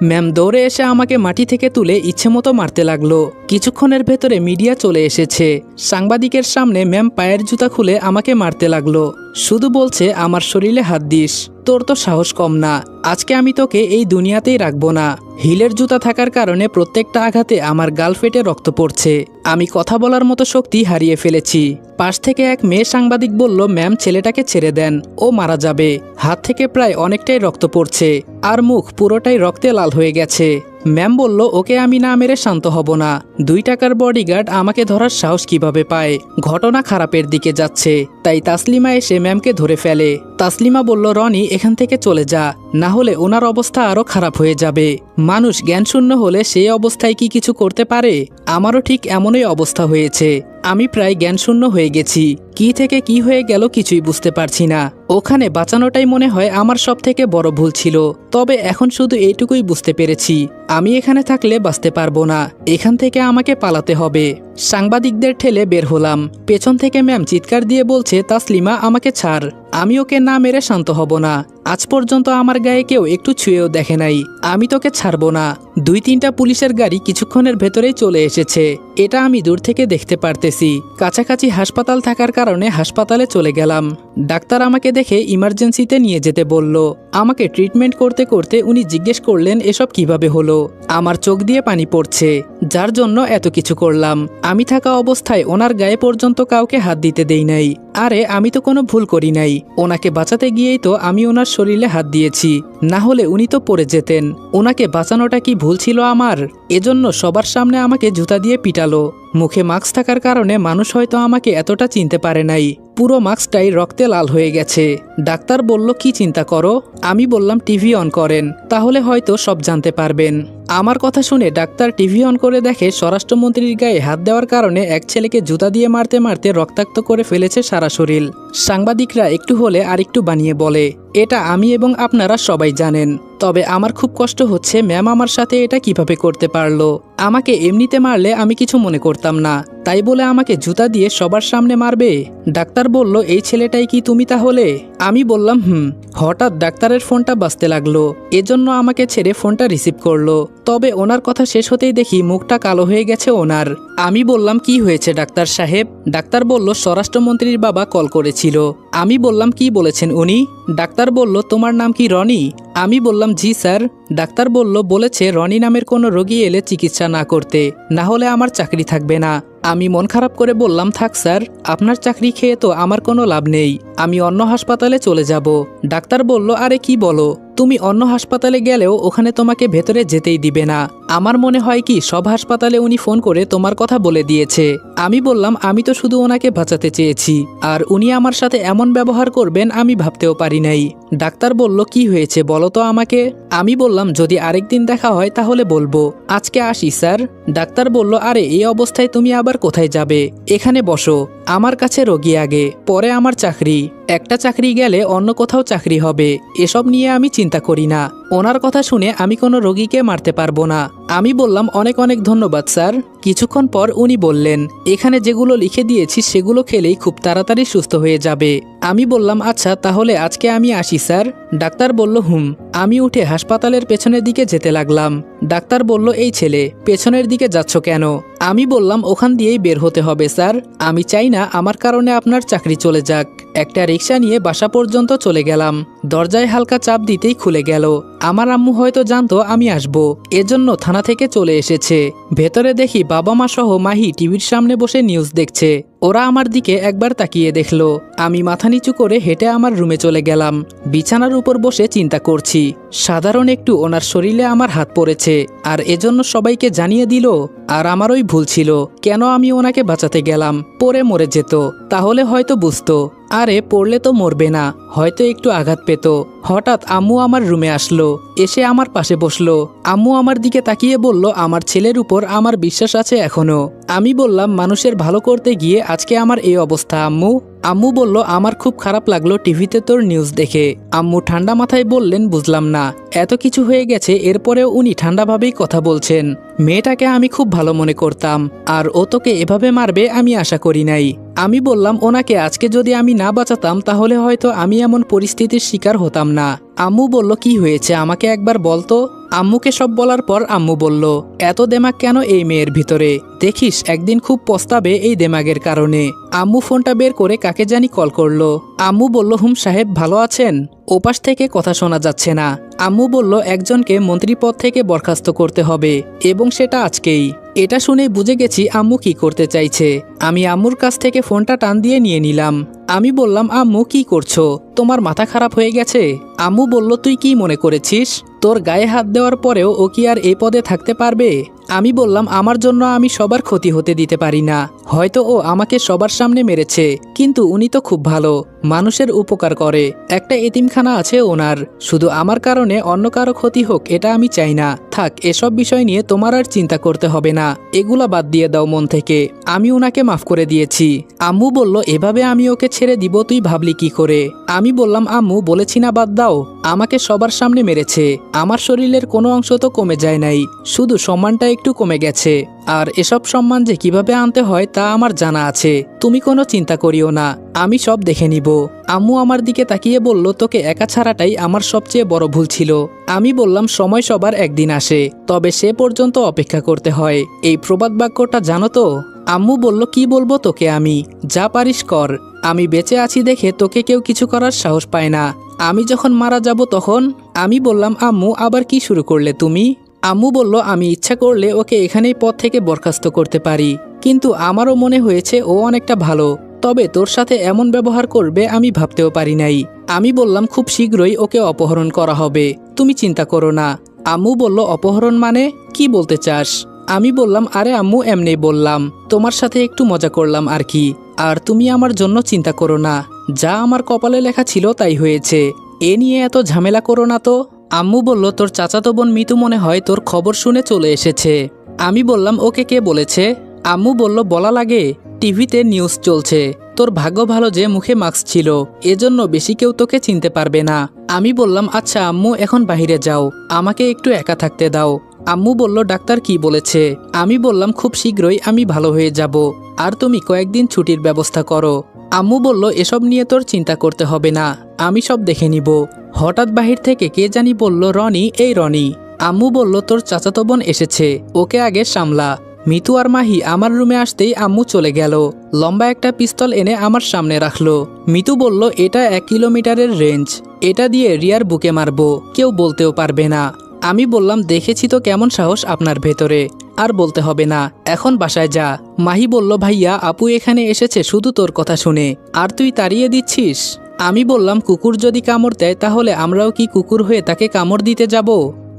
ম্যাম দৌড়ে এসে আমাকে মাটি থেকে তুলে ইচ্ছে মতো মারতে লাগলো। কিছুক্ষণের ভেতরে মিডিয়া চলে এসেছে। সাংবাদিকের সামনে ম্যাম পায়ের জুতা খুলে আমাকে মারতে লাগলো, শুধু বলছে, আমার শরীরে হাত দিস, তোর তো সাহস কম না, আজকে আমি তোকে এই দুনিয়াতেই রাখবো না। হিলের জুতা থাকার কারণে প্রত্যেকটা আঘাতে আমার গাল ফেটে রক্ত পড়ছে, আমি কথা বলার মতো শক্তি হারিয়ে ফেলেছি। পাশ থেকে এক মেয়ে সাংবাদিক বলল, ম্যাম ছেলেটাকে ছেড়ে দেন, ও মারা যাবে, হাত থেকে প্রায় অনেকটাই রক্ত পড়ছে, আর মুখ পুরোটাই রক্তে লাল হয়ে গেছে। ম্যাম বলল, ওকে আমি না মেরে শান্ত হব না। 2 টাকার বডিগার্ড আমাকে ধরার সাহস কিভাবে পায়? ঘটনা খারাপের দিকে যাচ্ছে, তাই তাসলিমা এসে ম্যামকে ধরে ফেলে। তাসলিমা বলল, রনি এখান থেকে চলে যা, না হলে ওনার অবস্থা আরো খারাপ হয়ে যাবে। মানুষ জ্ঞানশূন্য হলে সেই অবস্থায় কি কিছু করতে পারে? আমারও ঠিক এমনই অবস্থা হয়েছে, আমি প্রায় জ্ঞানশূন্য হয়ে গেছি, কি থেকে কি হয়ে গেল কিছুই বুঝতে পারছি না। ওখানে বাঁচানোটাই মনে হয় আমার সব থেকে বড় ভুল ছিল। তবে এখন শুধু এইটুকুই বুঝতে পেরেছি, আমি এখানে থাকলে বাঁচতে পারবো না, এখান থেকে আমাকে পালাতে হবে। সাংবাদিকদের ঠেলে বের হলাম। পেছন থেকে ম্যাম চিৎকার দিয়ে বলছে, তাসলিমা আমাকে ছাড়, আমি ওকে না মেরে শান্ত হব না। আজ পর্যন্ত আমার গায়ে কেউ একটু ছুঁয়েও দেখে নাই, আমি তোকে ছাড়বো না। 2-3টা পুলিশের গাড়ি কিছুক্ষণের ভেতরেই চলে এসেছে, এটা আমি দূর থেকে দেখতে পারতেছি। কাছাকাছি হাসপাতাল থাকার কারণে হাসপাতালে চলে গেলাম। ডাক্তার আমাকে দেখে ইমার্জেন্সিতে নিয়ে যেতে বলল। আমাকে ট্রিটমেন্ট করতে করতে উনি জিজ্ঞেস করলেন, এসব কিভাবে হলো? আমার চোখ দিয়ে পানি পড়ছে, যার জন্য এত কিছু করলাম। আমি থাকা অবস্থায় ওনার গায়ে পর্যন্ত কাউকে হাত দিতে দেই নাই। আরে আমি তো কোনো ভুল করি নাই, ওনাকে বাঁচাতে গিয়েই তো আমি ওনার শরীরে হাত দিয়েছি, না হলে উনি তো পড়ে যেতেন। ওনাকে বাঁচানোটা কি ভুল ছিল আমার? এজন্য সবার সামনে আমাকে জুতা দিয়ে পিটালো। মুখে মাস্ক থাকার কারণে মানুষ হয়তো আমাকে এতটা চিনতে পারে নাই। পুরো মাস্কটাই রক্তে লাল হয়ে গেছে। ডাক্তার বলল, কি চিন্তা করো? আমি বললাম, টিভি অন করেন, তাহলে হয়তো সব জানতে পারবেন। আমার কথা শুনে ডাক্তার টিভি অন করে দেখে স্বরাষ্ট্রমন্ত্রীর গায়ে হাত দেওয়ার কারণে এক ছেলেকে জুতা দিয়ে মারতে মারতে রক্তাক্ত করে ফেলেছে সারা শরীর। সাংবাদিকরা একটু হলে আরেকটু বানিয়ে বলে, এটা আমি এবং আপনারা সবাই জানেন। তবে আমার খুব কষ্ট হচ্ছে, ম্যাম আমার সাথে এটা কিভাবে করতে পারলো? আমাকে এমনিতে মারলে আমি কিছু মনে করতাম না, তাই বলে আমাকে জুতা দিয়ে সবার সামনে মারবে? ডাক্তার বলল, এই ছেলেটাই কি তুমি তাহলে? আমি বললাম হুম। হঠাৎ ডাক্তারের ফোনটা বাজতে লাগলো, এজন্য আমাকে ছেড়ে ফোনটা রিসিভ করলো। তবে ওনার কথা শেষ হতেই দেখি মুখটা কালো হয়ে গেছে ওনার। আমি বললাম, কি হয়েছে ডাক্তার সাহেব? ডাক্তার বলল, স্বরাষ্ট্রমন্ত্রীর বাবা কল করেছিল। আমি বললাম, কি বলেছেন উনি? ডাক্তার বলল, তোমার নাম কি রনি? আমি বললাম, জি স্যার। ডাক্তার বলেছে রনি নামের কোনো রোগী এলে চিকিৎসা না করতে, না হলে আমার চাকরি থাকবে না। আমি মন খারাপ করে বললাম, থাক স্যার, আপনার চাকরি খেয়ে তো আমার কোনো লাভ নেই, আমি অন্য হাসপাতালে চলে যাব। ডাক্তার বলল, আরে কি বলো, তুমি অন্য হাসপাতালে গেলেও ওখানে তোমাকে ভেতরে যেতেই দিবে না। আমার মনে হয় কি সব হাসপাতালে উনি ফোন করে তোমার কথা বলে দিয়েছে। আমি বললাম, আমি তো শুধু ওনাকে বাঁচাতে চেয়েছি, আর উনি আমার সাথে এমন ব্যবহার করবেন আমি ভাবতেও পারি নাই। ডাক্তার বলল, কি হয়েছে বলো তো আমাকে। আমি বললাম, যদি আরেকদিন দেখা হয় তাহলে বলবো, আজকে আসি স্যার। ডাক্তার বলল, আরে এই অবস্থায় তুমি আবার কোথায় যাবে? এখানে বসো, আমার কাছে রোগী আগে, পরে আমার চাকরি। একটা চাকরি গেলে অন্য কোথাও চাকরি হবে, এসব নিয়ে আমি চিন্তা করি না। ওনার কথা শুনে আমি কোনো রোগীকে মারতে পারবো না। আমি বললাম, অনেক অনেক ধন্যবাদ স্যার। কিছুক্ষণ পর উনি বললেন, এখানে যেগুলো লিখে দিয়েছি সেগুলো খেলেই খুব তাড়াতাড়ি সুস্থ হয়ে যাবে। আমি বললাম, আচ্ছা তাহলে আজকে আমি আসি স্যার। ডাক্তার বলল, হুম। আমি উঠে হাসপাতালের পেছনের দিকে যেতে লাগলাম। ডাক্তার বলল, এই ছেলে, পেছনের দিকে যাচ্ছ কেন? আমি বললাম, ওখান দিয়েই বের হতে হবে স্যার, আমি চাই না আমার কারণে আপনার চাকরি চলে যাক। একটা রিক্সা নিয়ে বাসা পর্যন্ত চলে গেলাম। দরজায় হালকা চাপ দিতেই খুলে গেল। আমার আম্মু হয়তো জানতো আমি আসব, এজন্য থানা থেকে চলে এসেছে। ভেতরে দেখি বাবা মা সহ মাহি টিভির সামনে বসে নিউজ দেখছে। ওরা আমার দিকে একবার তাকিয়ে দেখলো। আমি মাথা নিচু করে হেঁটে আমার রুমে চলে গেলাম। বিছানার উপর বসে চিন্তা করছি, সাধারণ একটু ওনার শরীরে আমার হাত পড়েছে, আর এজন্য সবাইকে জানিয়ে দিল। আর আমারই ভুল ছিল, কেন আমি ওনাকে বাঁচাতে গেলাম? পরে মরে যেত, তাহলে হয়তো বুঝতো। আরে পড়লে তো মরবে না, হয়তো একটু আঘাত পেত। হঠাৎ আম্মু আমার রুমে আসলো, এসে আমার পাশে বসলো। আম্মু আমার দিকে তাকিয়ে বলল, আমার ছেলের উপর আমার বিশ্বাস আছে এখনো। আমি বললাম, মানুষের ভালো করতে গিয়ে আজকে আমার এই অবস্থা আম্মু। আম্মু বলল, আমার খুব খারাপ লাগলো টিভিতে তোর নিউজ দেখে। আম্মু ঠান্ডা মাথায় বললেন, বুঝলাম না, এত কিছু হয়ে গেছে এরপরেও উনি ঠান্ডাভাবেই কথা বলছেন। মেয়েটাকে আমি খুব ভালো মনে করতাম, আর ও তোকে এভাবে মারবে আমি আশা করি নাই। আমি বললাম, ওনাকে আজকে যদি আমি না বাঁচাতাম তাহলে হয়তো আমি এমন পরিস্থিতির শিকার হতাম না। আম্মু বলল, কি হয়েছে আমাকে একবার বলতো। আম্মুকে সব বলার পর আম্মু বলল, এত দেমাগ কেন এই মেয়ের ভিতরে? দেখিস একদিন খুব পস্তাবে এই দেমাগের কারণে। আম্মু ফোনটা বের করে কাকে জানি কল করলো। আম্মু বলল, হুম সাহেব ভালো আছেন? ওপাশ থেকে কথা শোনা যাচ্ছে না। আম্মু বলল, একজনকে মন্ত্রী পদ থেকে বরখাস্ত করতে হবে, এবং সেটা আজকেই। এটা শুনে বুঝে গেছি আম্মু কি করতে চাইছে। আমি আম্মুর কাছ থেকে ফোনটা টান দিয়ে নিয়ে নিলাম। আমি বললাম, আম্মু কি করছো? তোমার মাথা খারাপ হয়ে গেছে? আম্মু বলল, তুই কি মনে করেছিস তোর গায়ে হাত দেওয়ার পরেও ও কি আর এই পদে থাকতে পারবে? আমি বললাম, আমার জন্য আমি সবার ক্ষতি হতে দিতে পারি না। হয়তো ও আমাকে সবার সামনে মেরেছে, কিন্তু উনি তো খুব ভালো, মানুষের উপকার করে। একটা এতিমখানা আছে ওনার, শুধু আমার কারণে অন্য কারো ক্ষতি হোক এটা আমি চাই না। থাক, এসব বিষয় নিয়ে তোমার আর চিন্তা করতে হবে না, এগুলা বাদ দিয়ে দাও মন থেকে। আমি ওনাকে মাফ করে দিয়েছি। আম্মু বলল, এভাবে আমি ওকে ছেড়ে দিব তুই ভাবলি কি করে? আমি বললাম, আম্মু বলেছি না বাদ দাও, আমাকে সবার সামনে মেরেছে, আমার শরীরের কোনো অংশ তো কমে যায় নাই, শুধু সম্মানটা একটু কমে গেছে। আর এসব সম্মান যে কিভাবে আনতে হয় তা আমার জানা আছে, তুমি কোনো চিন্তা করিও না, আমি সব দেখে নিব। আম্মু আমার দিকে তাকিয়ে বলল, তোকে একা ছাড়াটাই আমার সবচেয়ে বড় ভুল ছিল। আমি বললাম, সময় সবার একদিন আসে, তবে সে পর্যন্ত অপেক্ষা করতে হয়, এই প্রবাদ বাক্যটা জানো তো? আম্মু বলল, কি বলবো তোকে আমি, যা পারিস কর, আমি বেঁচে আছি দেখে তোকে কেউ কিছু করার সাহস পায় না, আমি যখন মারা যাব তখন? আমি বললাম, আম্মু আবার কি শুরু করলে তুমি? আম্মু বলল, আমি ইচ্ছা করলে ওকে এখানেই পদ থেকে বরখাস্ত করতে পারি, কিন্তু আমারও মনে হয়েছে ও অনেকটা ভালো, তবে তোর সাথে এমন ব্যবহার করবে আমি ভাবতেও পারি নাই। আমি বললাম, খুব শীঘ্রই ওকে অপহরণ করা হবে, তুমি চিন্তা করো না। আম্মু বলল, অপহরণ মানে কি বলতে চাস? আমি বললাম, আরে আম্মু এমনি বললাম, তোমার সাথে একটু মজা করলাম আর কি, আর তুমি আমার জন্য চিন্তা করো না, যা আমার কপালে লেখা ছিল তাই হয়েছে, এ নিয়ে এত ঝামেলা করো না তো। আম্মু বলল, তোর চাচাতো বোন মিতু মনে হয় তোর খবর শুনে চলে এসেছে। আমি বললাম, ওকে কে বলেছে? আম্মু বলল, বলা লাগে, টিভিতে নিউজ চলছে, তোর ভাগ্য ভালো যে মুখে মাস্ক ছিল, এজন্য বেশি কেউ তোকে চিনতে পারবে না। আমি বললাম, আচ্ছা আম্মু এখন বাইরে যাও, আমাকে একটু একা থাকতে দাও, আম্মু বলল ডাক্তার কি বলেছে। আমি বললাম খুব শীঘ্রই আমি ভালো হয়ে যাব, আর তুমি কয়েকদিন ছুটির ব্যবস্থা করো। আম্মু বলল এসব নিয়ে তোর চিন্তা করতে হবে না, আমি সব দেখে নিব। হঠাৎ বাহির থেকে কে জানি বলল রনি, এই রনি। আম্মু বলল তোর চাচাতো বোন এসেছে, ওকে আগে সামলা। মিতু আর মাহি আমার রুমে আসতেই আম্মু চলে গেল, লম্বা একটা পিস্তল এনে আমার সামনে রাখলো। মিতু বলল এটা 1 কিলোমিটারের রেঞ্জ, এটা দিয়ে রিয়ার বুকে মারবো, কেউ বলতেও পারবে না। আমি বললাম দেখেছি তো কেমন সাহস আপনার ভেতরে, আর বলতে হবে না, এখন বাসায় যা। মাহি বলল ভাইয়া আপু এখানে এসেছে শুধু তোর কথা শুনে, আর তুই তাড়িয়ে দিচ্ছিস। আমি বললাম কুকুর যদি কামড় দেয় তাহলে আমরাও কি কুকুর হয়ে তাকে কামড় দিতে যাব?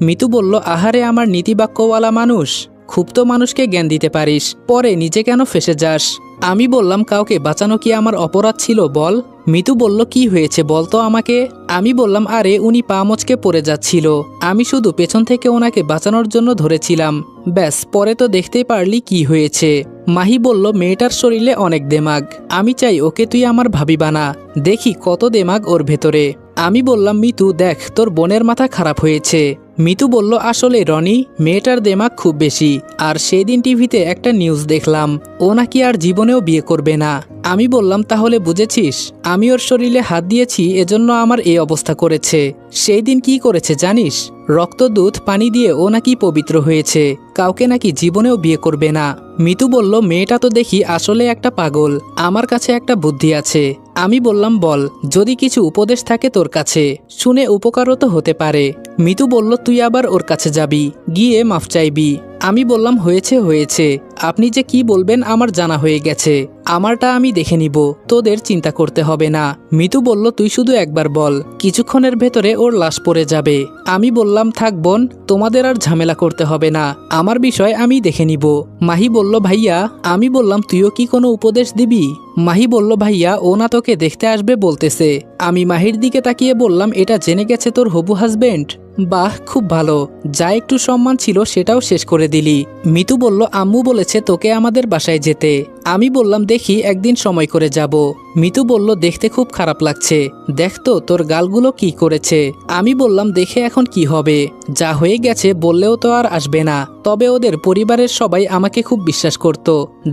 মিতু বলল আহারে আমার নীতিবাক্যওয়ালা মানুষ, খুব তো মানুষকে জ্ঞান দিতে পারিস, পরে নিজে কেন ফেসে যাস? আমি বললাম কাউকে বাঁচানো কি আমার অপরাধ ছিল বল? মিতু বলল কি হয়েছে বল তো আমাকে। আমি বললাম আরে উনি পা মচকে পড়ে যাচ্ছিল, আমি শুধু পেছন থেকে ওনাকে বাঁচানোর জন্য ধরেছিলাম, ব্যাস পরে তো দেখতেই পারলি কি হয়েছে। মাহি বলল মেয়েটার শরীরে অনেক দেমাগ, আমি চাই ওকে তুই আমার ভাবি বানা, দেখি কত দেমাগ ওর ভেতরে। আমি বললাম মিতু দেখ তোর বোনের মাথা খারাপ হয়েছে। মিতু বলল আসলে রনি, মেয়েটার দেমাগ খুব বেশি, আর সেই দিন টিভিতে একটা নিউজ দেখলাম ও নাকি আর জীবনেও বিয়ে করবে না। আমি বললাম তাহলে বুঝেছিস, আমি ওর শরীরে হাত দিয়েছি এজন্য আমার এই অবস্থা করেছে। সেই দিন কি করেছে জানিস? রক্ত দুধ পানি দিয়ে ও নাকি পবিত্র হয়েছে, কাউকে নাকি জীবনেও বিয়ে করবে না। মিতু বলল মেয়েটা তো দেখি আসলে একটা পাগল, আমার কাছে একটা বুদ্ধি আছে। আমি বললাম বল, যদি কিছু উপদেশ থাকে তোর কাছে, শুনে উপকারও তো হতে পারে। মিতু বলল তুই আবার ওর কাছে যাবি, গিয়ে মাফ চাইবি। আমি বললাম হয়েছে হয়েছে, আপনি যে কি বলবেন আমার জানা হয়ে গেছে, আমারটা আমি দেখে নিব, তোদের চিন্তা করতে হবে না। মিতু বলল তুই শুধু একবার বল, কিছুক্ষণের ভেতরে ওর লাশ পড়ে যাবে। আমি বললাম থাক বোন, তোমাদের আর ঝামেলা করতে হবে না, আমার বিষয় আমি দেখে নিব। মাহি বলল ভাইয়া। আমি বললাম তুইও কি কোনো উপদেশ দিবি? মাহি বলল ভাইয়া ও না তোকে দেখতে আসবে বলতেছে। আমি মাহির দিকে তাকিয়ে বললাম এটা জেনে গেছে তোর হবু হাজবেন্ড? বাহ খুব ভালো, যা একটু সম্মান ছিল সেটাও শেষ করে দিলি। মিতু বলল আম্মু বলেছে তোকে আমাদের বাসায় যেতে। আমি বললাম দেখি একদিন সময় করে যাব। মিতু বলল দেখতে খুব খারাপ লাগছে, দেখ তো তোর গালগুলো কি করেছে। আমি বললাম দেখে এখন কি হবে, যা হয়ে গেছে বললেও তো আর আসবে না। তবে ওদের পরিবারের সবাই আমাকে খুব বিশ্বাস করত,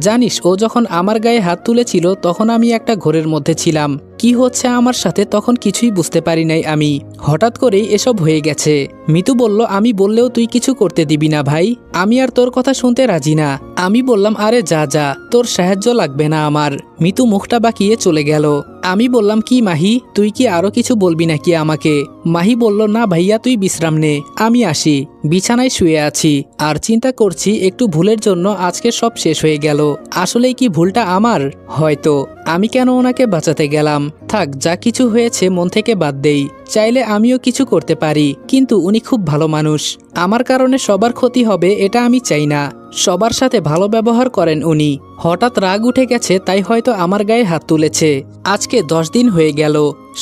জানিস ও যখন আমার গায়ে হাত তুলেছিল তখন আমি একটা ঘোরের মধ্যে ছিলাম, কি হচ্ছে আমার সাথে তখন কিছুই বুঝতে পারি নাই আমি, হঠাৎ করেই এসব হয়ে গেছে। মিতু বলল আমি বললেও তুই কিছু করতে দিবি না ভাই, আমি আর তোর কথা শুনতে রাজি না। আমি বললাম আরে যা যা, তোর সাহায্য লাগবে না আমার। মিতু মুখটা বাঁকিয়ে চলে গেল। আমি বললাম কি মাহি, তুই কি আরো কিছু বলবি নাকি আমাকে? মাহি বলল না ভাইয়া তুই বিশ্রাম নে, আমি আসি, বিছানায় শুয়ে আছি আর চিন্তা করছি একটু ভুলের জন্য আজকে সব শেষ হয়ে গেল। আসলেই কি ভুলটা আমার? হয়তো আমি কেন ওনাকে বাঁচাতে গেলাম। থাক যা কিছু হয়েছে মন থেকে বাদ দেই, চাইলে আমিও কিছু করতে পারি, কিন্তু উনি খুব ভালো মানুষ, আমার কারণে সবার ক্ষতি হবে এটা আমি চাই না। সবার সাথে ভালো ব্যবহার করেন উনি, হঠাৎ রাগ উঠে গেছে তাই হয়তো আমার গায়ে হাত তুলেছে। আজকে 10 দিন হয়ে গেল,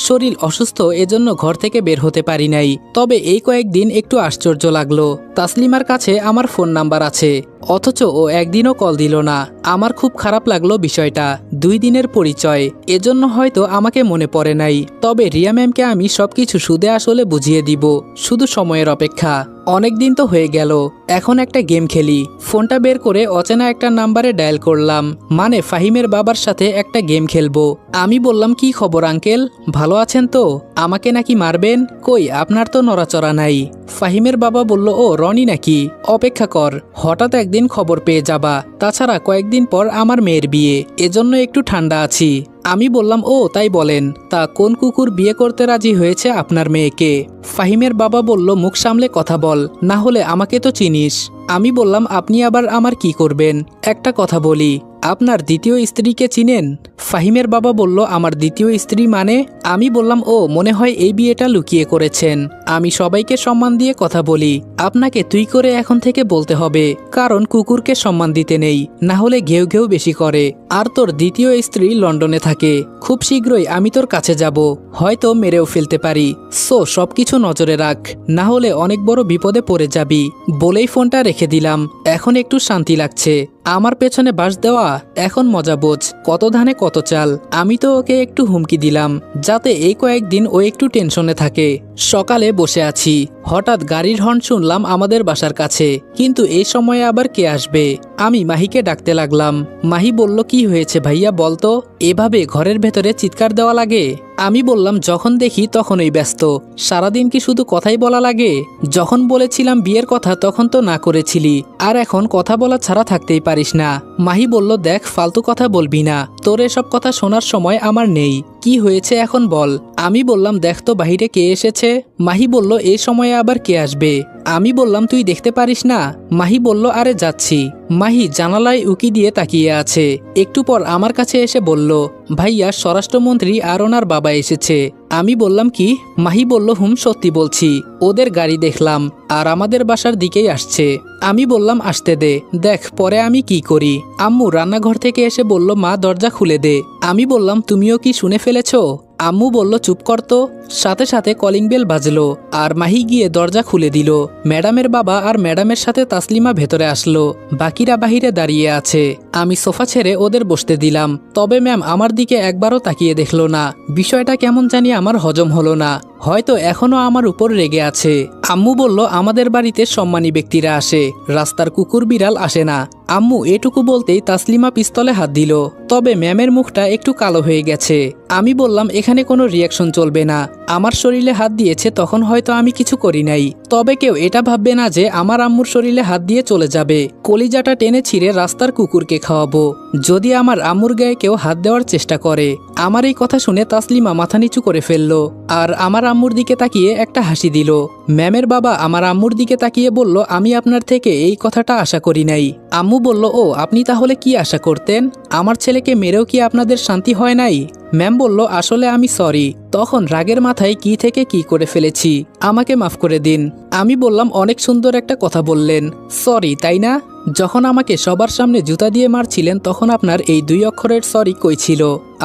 শরীর অসুস্থ এজন্য ঘর থেকে বের হতে পারি নাই। তবে এই কয়েকদিন একটু আশ্চর্য লাগলো, তাসলিমার কাছে আমার ফোন নাম্বার আছে, অথচ ও একদিনও কল দিল না। আমার খুব খারাপ লাগলো বিষয়টা, 2 দিনের পরিচয়, এজন্য হয়তো আমাকে মনে পড়ে নাই। তবে রিয়া ম্যামকে আমি সবকিছু সুদে আসলে বুঝিয়ে দিব, শুধু সময়ের অপেক্ষা। অনেক দিন তো হয়ে গেল, এখন একটা গেম খেলি। ফোনটা বের করে অচেনা একটা নাম্বারে ডায়াল করলাম, মানে ফাহিমের বাবার সাথে একটা গেম খেলবো। আমি বললাম কি খবর আঙ্কেল, ভালো আছেন তো? আমাকে নাকি মারবেন? কই আপনার তো নড়াচড়া নাই। ফাহিমের বাবা বলল ও রনি নাকি, অপেক্ষা কর, হঠাৎ একদিন খবর পেয়ে যাবা, তাছাড়া কয়েকদিন পর আমার মেয়ের বিয়ে, এজন্য একটু ঠান্ডা আছি। আমি বললাম ও তাই বলেন, তা কোন কুকুর বিয়ে করতে রাজি হয়েছে আপনার মেয়েকে? ফাহিমের বাবা বলল মুখ সামলে কথা বল, না হলে আমাকে তো চিনিস। আমি বললাম আপনি আবার আমার কি করবেন? একটা কথা বলি, আপনার দ্বিতীয় স্ত্রীকে চিনেন? ফাহিমের বাবা বলল আমার দ্বিতীয় স্ত্রী মানে? আমি বললাম ও মনে হয় এই বিয়েটা লুকিয়ে করেছেন। আমি সবাইকে সম্মান দিয়ে কথা বলি, আপনাকে তুই করে এখন থেকে বলতে হবে, কারণ কুকুরকে সম্মান দিতে নেই, না হলে ঘেউ ঘেউ বেশি করে। আর তোর দ্বিতীয় স্ত্রী লন্ডনে থাকে, খুব শীঘ্রই আমি তোর কাছে যাব, হয়তো মেরেও ফেলতে পারি, সো সবকিছু নজরে রাখ, না হলে অনেক বড় বিপদে পড়ে যাবি। বলেই ফোনটা রেখে দিলাম, এখন একটু শান্তি লাগছে। আমার পেছনে বাস দেওয়া, এখন মজা বোঝ, কত ধানে কত চাল। আমি তো ওকে একটু হুমকি দিলাম যাতে এই কয়েকদিন ও একটু টেনশনে থাকে। সকালে বসে আছি, হঠাৎ গাড়ির হর্ন শুনলাম আমাদের বাসার কাছে, কিন্তু এই সময়ে আবার কে আসবে? আমি মাহিকে ডাকতে লাগলাম। মাহি বলল, কি হয়েছে ভাইয়া বলতো, এভাবে ঘরের ভেতরে চিৎকার দেওয়া লাগে? আমি বললাম, যখন দেখি তখনই ব্যস্ত, সারাদিন কি শুধু কথাই বলা লাগে? যখন বলেছিলাম বিয়ের কথা তখন তো না করেছিলি, আর এখন কথা বলা ছাড়া থাকতেই পারিস না। মাহি বলল, দেখ ফালতু কথা বলবি না, তোর এসব কথা শোনার সময় আমার নেই। কি হয়েছে এখন বল। আমি বললাম, দেখ তো বাহিরে কে এসেছে। মাহি বলল, এই সময়ে আবার কে আসবে? আমি বললাম, তুই দেখতে পারিস না? মাহি বলল, আরে যাচ্ছি। মাহি জানালায় উকি দিয়ে তাকিয়ে আছে। একটু পর আমার কাছে এসে বলল, ভাইয়া স্বরাষ্ট্রমন্ত্রী আর ওনার বাবা এসেছে। আমি বললাম, কি? মাহি বলল, হুম সত্যি বলছি, ওদের গাড়ি দেখলাম আর আমাদের বাসার দিকেই আসছে। আমি বললাম, আসতে দে, দেখ পরে আমি কি করি। আম্মু রান্নাঘর থেকে এসে বলল, মা দরজা খুলে দে। আমি বললাম, তুমিও কি শুনে ফেলেছো? আম্মু বলল, চুপ কর তো। সাথে সাথে কলিং বেল বাজলো আর মাহি গিয়ে দরজা খুলে দিল। ম্যাডামের বাবা আর ম্যাডামের সাথে তাসলিমা ভেতরে আসলো, বাকিরা বাহিরে দাঁড়িয়ে আছে। আমি সোফা ছেড়ে ওদের বসতে দিলাম, তবে ম্যাম আমার দিকে একবারও তাকিয়ে দেখলো না। বিষয়টা কেমন জানি আমার হজম হলো না, হয়তো এখনো আমার উপর রেগে আছে। আম্মু বলল, আমাদের বাড়িতে সম্মানী ব্যক্তিরা আসে, রাস্তার কুকুর বিড়াল আসে না। আম্মু এটুকু বলতেই তাসলিমা পিস্তলে হাত দিল, তবে ম্যামের মুখটা একটু কালো হয়ে গেছে। আমি বললাম, এখানে কোনো রিয়াকশন চলবে না, আমার শরীরে হাত দিয়েছে তখন হয়তো আমি কিছু করি নাই, তবে কেউ এটা ভাববে না যে আমার আম্মুর শরীরে হাত দিয়ে চলে যাবে, কলিজাটা টেনে ছিঁড়ে রাস্তার কুকুরকে খাওয়াবো যদি আমার আম্মুর গায়ে কেউ হাত দেওয়ার চেষ্টা করে। আমার এই কথা শুনে তাসলিমা মাথা নিচু করে ফেললো আর আমার আম্মুর দিকে তাকিয়ে একটা হাসি দিল। ম্যামের বাবা আমার আম্মুর দিকে তাকিয়ে বলল, আমি আপনার থেকে এই কথাটা আশা করি নাই। আম্মু বলল, ও আপনি তাহলে কি আশা করতেন? আমার ছেলেকে মেরেও কি আপনাদের শান্তি হয় নাই? ম্যাম বলল, আসলে আমি সরি, তখন রাগের মাথায় কি থেকে কি করে ফেলেছি, আমাকে মাফ করে দিন। আমি বললাম, অনেক সুন্দর একটা কথা বললেন, সরি তাই না? যখন আমাকে সবার সামনে জুতা দিয়ে মারছিলেন তখন আপনার এই 2 অক্ষরের সরি কই ছিল,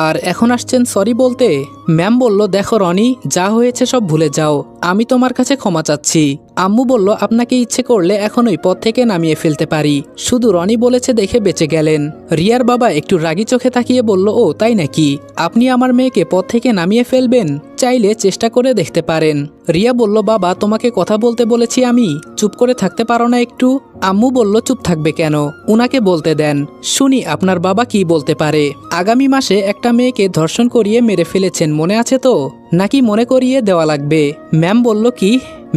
আর এখন আসছেন সরি বলতে? ম্যাম বলল, দেখো রনি, যা হয়েছে সব ভুলে যাও, আমি তোমার কাছে ক্ষমা চাচ্ছি। আম্মু বলল, আপনাকে ইচ্ছে করলে এখনই পথ থেকে নামিয়ে ফেলতে পারি, শুধু রনি বলেছে দেখে বেঁচে গেলেন। রিয়ার বাবা একটু রাগী চোখে তাকিয়ে বলল, ও তাই নাকি, আপনি আমার মেয়েকে পথ থেকে নামিয়ে ফেলবেন? চাইলে চেষ্টা করে দেখতে পারেন। রিয়া বলল, বাবা তোমাকে কথা বলতে বলেছি আমি, চুপ করে থাকতে পারো না একটু? আম্মু বলল, চুপ থাকবে কেন, উনাকে বলতে দেন, শুনি আপনার বাবা কি বলতে পারে। আগামী মাসে একটা মেয়েকে ধর্ষণ করিয়ে মেরে ফেলেছেন, মনে আছে তো, নাকি মনে করিয়ে দেওয়া লাগবে? ম্যাম বলল, কি?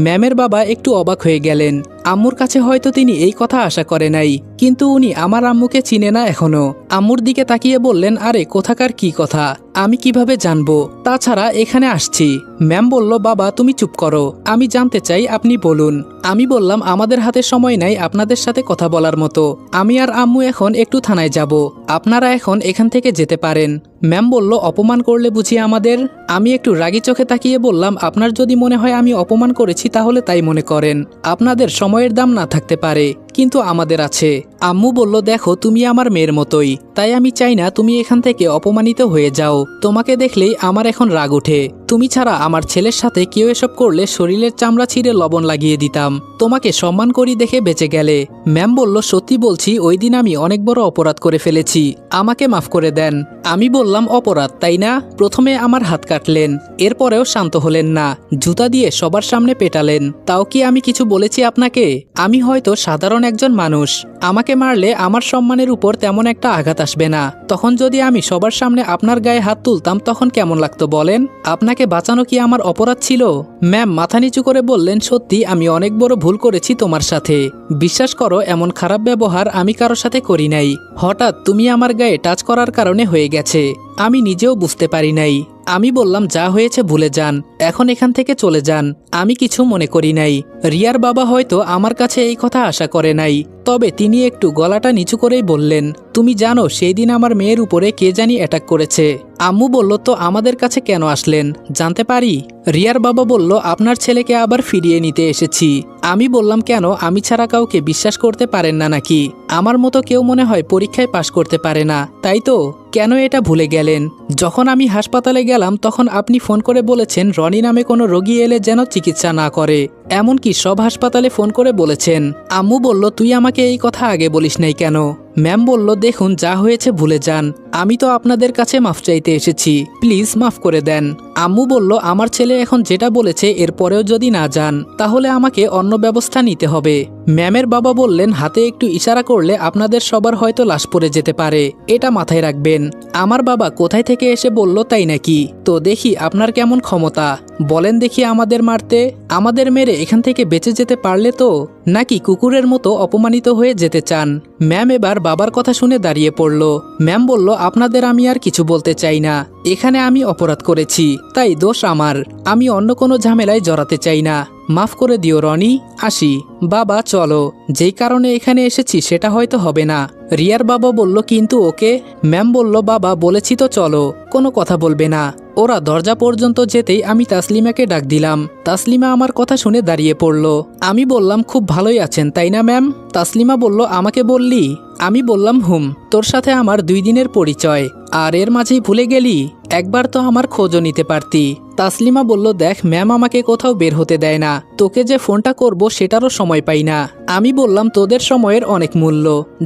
ম্যামের বাবা একটু অবাক হয়ে গেলেন। আম্মুর কাছে হয়তো তিনি এই কথা আশা করে নাই, কিন্তু উনি আমার আম্মুকে চিনে না এখনো। আম্মুর দিকে তাকিয়ে বললেন, আরে কোথাকার কি কথা, আমি কিভাবে জানবো, তাছাড়া এখানে আসছি। ম্যাম বলল, বাবা তুমি চুপ করো, আমি জানতে চাই, আপনি বলুন। আমি বললাম, আমাদের হাতে সময় নাই আপনাদের সাথে কথা বলার মতো, আমি আর আম্মু এখন একটু থানায় যাব, আপনারা এখন এখান থেকে যেতে পারেন। ম্যাম বলল, অপমান করলে বুঝি আমাদের? আমি একটু রাগী চোখে তাকিয়ে বললাম, আপনার যদি মনে হয় আমি অপমান করেছি তাহলে তাই মনে করেন, আপনাদের সময়ের দাম না থাকতে পারে, কিন্তু আমাদের আছে। আম্মু বলল, দেখো তুমি আমার মেয়ের মতোই, তাই আমি চাই না তুমি এখান থেকে অপমানিত হয়ে যাও, তোমাকে দেখলেই আমার এখন রাগ ওঠে, তুমি ছাড়া আমার ছেলের সাথে কেউ এসব করলে শরীরের চামড়া ছিঁড়ে লবণ লাগিয়ে দিতাম, তোমাকে সম্মান করি দেখে বেঁচে গেলে। ম্যাম বলল, সত্যি বলছি ওই দিন আমি অনেক বড় অপরাধ করে ফেলেছি, আমাকে মাফ করে দেন। আমি বললাম, অপরাধ তাই না? প্রথমে আমার হাত কাটলেন, এরপরেও শান্ত হলেন না, জুতা দিয়ে সবার সামনে পেটালেন, তাও কি আমি কিছু বলেছি আপনাকে? আমি হয়তো সাধারণ একজন মানুষ, আমাকে মারলে আমার সম্মানের উপর তেমন একটা আঘাত আসবে না, তখন যদি আমি সবার সামনে আপনার গায়ে হাত তুলতাম তখন কেমন লাগতো বলেন? আপনাকে বাঁচানো কি আমার অপরাধ ছিল? ম্যাম মাথা নিচু করে বললেন, সত্যি আমি অনেক বড় ভুল করেছি তোমার সাথে, বিশ্বাস করো এমন খারাপ ব্যবহার আমি কারো সাথে করি নাই, হঠাৎ তুমি আমার গায়ে টাচ করার কারণে হয়ে গেছে, আমি নিজেও বুঝতে পারি নাই। আমি বললাম, যা হয়েছে ভুলে যান, এখন এখান থেকে চলে যান, আমি কিছু মনে করি নাই। রিয়ার বাবা হয়তো আমার কাছে এই কথা আশা করে নাই, তবে তিনি একটু গলাটা নিচু করেই বললেন, তুমি জানো সেই দিন আমার মেয়ের উপরে কে জানি অ্যাটাক করেছে? আম্মু বলল, তো আমাদের কাছে কেন আসলেন, জানতে পারি? রিয়ার বাবা বলল, আপনার ছেলেকে আবার ফিরিয়ে নিতে এসেছি। আমি বললাম, কেন, আমি ছাড়া কাউকে বিশ্বাস করতে পারেন না নাকি? আমার মতো কেউ মনে হয় পরীক্ষায় পাশ করতে পারে না, তাই তো? কেন এটা ভুলে গেলেন? যখন আমি হাসপাতালে গেলাম তখন আপনি ফোন করে বলেছেন রনি নামে কোনো রোগী এলে যেন চিকিৎসা না করে, এমনকি সব হাসপাতালে ফোন করে বলেছেন। আম্মু বলল, তুই আমাকে এই কথা আগে বলিস নাই কেন? ম্যাম বলল, দেখুন যা হয়েছে ভুলে যান, আমি তো আপনাদের কাছে মাফ চাইতে এসেছি, প্লিজ মাফ করে দেন। আম্মু বলল, আমার ছেলে এখন যেটা বলেছে এরপরেও যদি না যান তাহলে আমাকে অন্য ব্যবস্থা নিতে হবে। ম্যামের বাবা বললেন, হাতে একটু ইশারা করলে আপনাদের সবার হয়তো লাশ পড়ে যেতে পারে, এটা মাথায় রাখবেন। আমার বাবা কোথায় থেকে এসে বলল, তাই নাকি? তো দেখি আপনার কেমন ক্ষমতা, বলেন দেখি আমাদের মারতে। আমাদের মেরে এখান থেকে বেঁচে যেতে পারলে তো, নাকি কুকুরের মতো অপমানিত হয়ে যেতে চান? ম্যাম এবার বাবার কথা শুনে দাঁড়িয়ে পড়ল। ম্যাম বলল, আপনাদের আমি আর কিছু বলতে চাই না, এখানে আমি অপরাধ করেছি, তাই দোষ আমার, আমি অন্য কোনো ঝামেলায় জড়াতে চাই না, মাফ করে দিও রনি, আসি। বাবা চলো, যেই কারণে এখানে এসেছি সেটা হয়তো হবে না। রিয়ার বাবা বলল, কিন্তু ওকে? ম্যাম বলল, বাবা বলেছি তো চলো, কোনো কথা বলবে না। ওরা দরজা পর্যন্ত যেতেই আমি তাসলিমাকে ডাক দিলাম। তাসলিমা আমার কথা শুনে দাঁড়িয়ে পড়ল। আমি বললাম, খুব ভালোই আছেন তাই না ম্যাম? তাসলিমা বলল, আমাকে বললি? আমি বললাম, তোর সাথে আমার 2 দিনের পরিচয়, আর এর মাঝেই ভুলে গেলি? একবার তো আমার খোঁজও নিতে পারতি। তাসলিমা বলল, দেখ ম্যাম আমাকে কোথাও বের হতে দেয় না, তোকে যে ফোনটা করব সেটারও সময় পাই না। আমি বললাম, তোদের সময়ের অনেক মূল্য,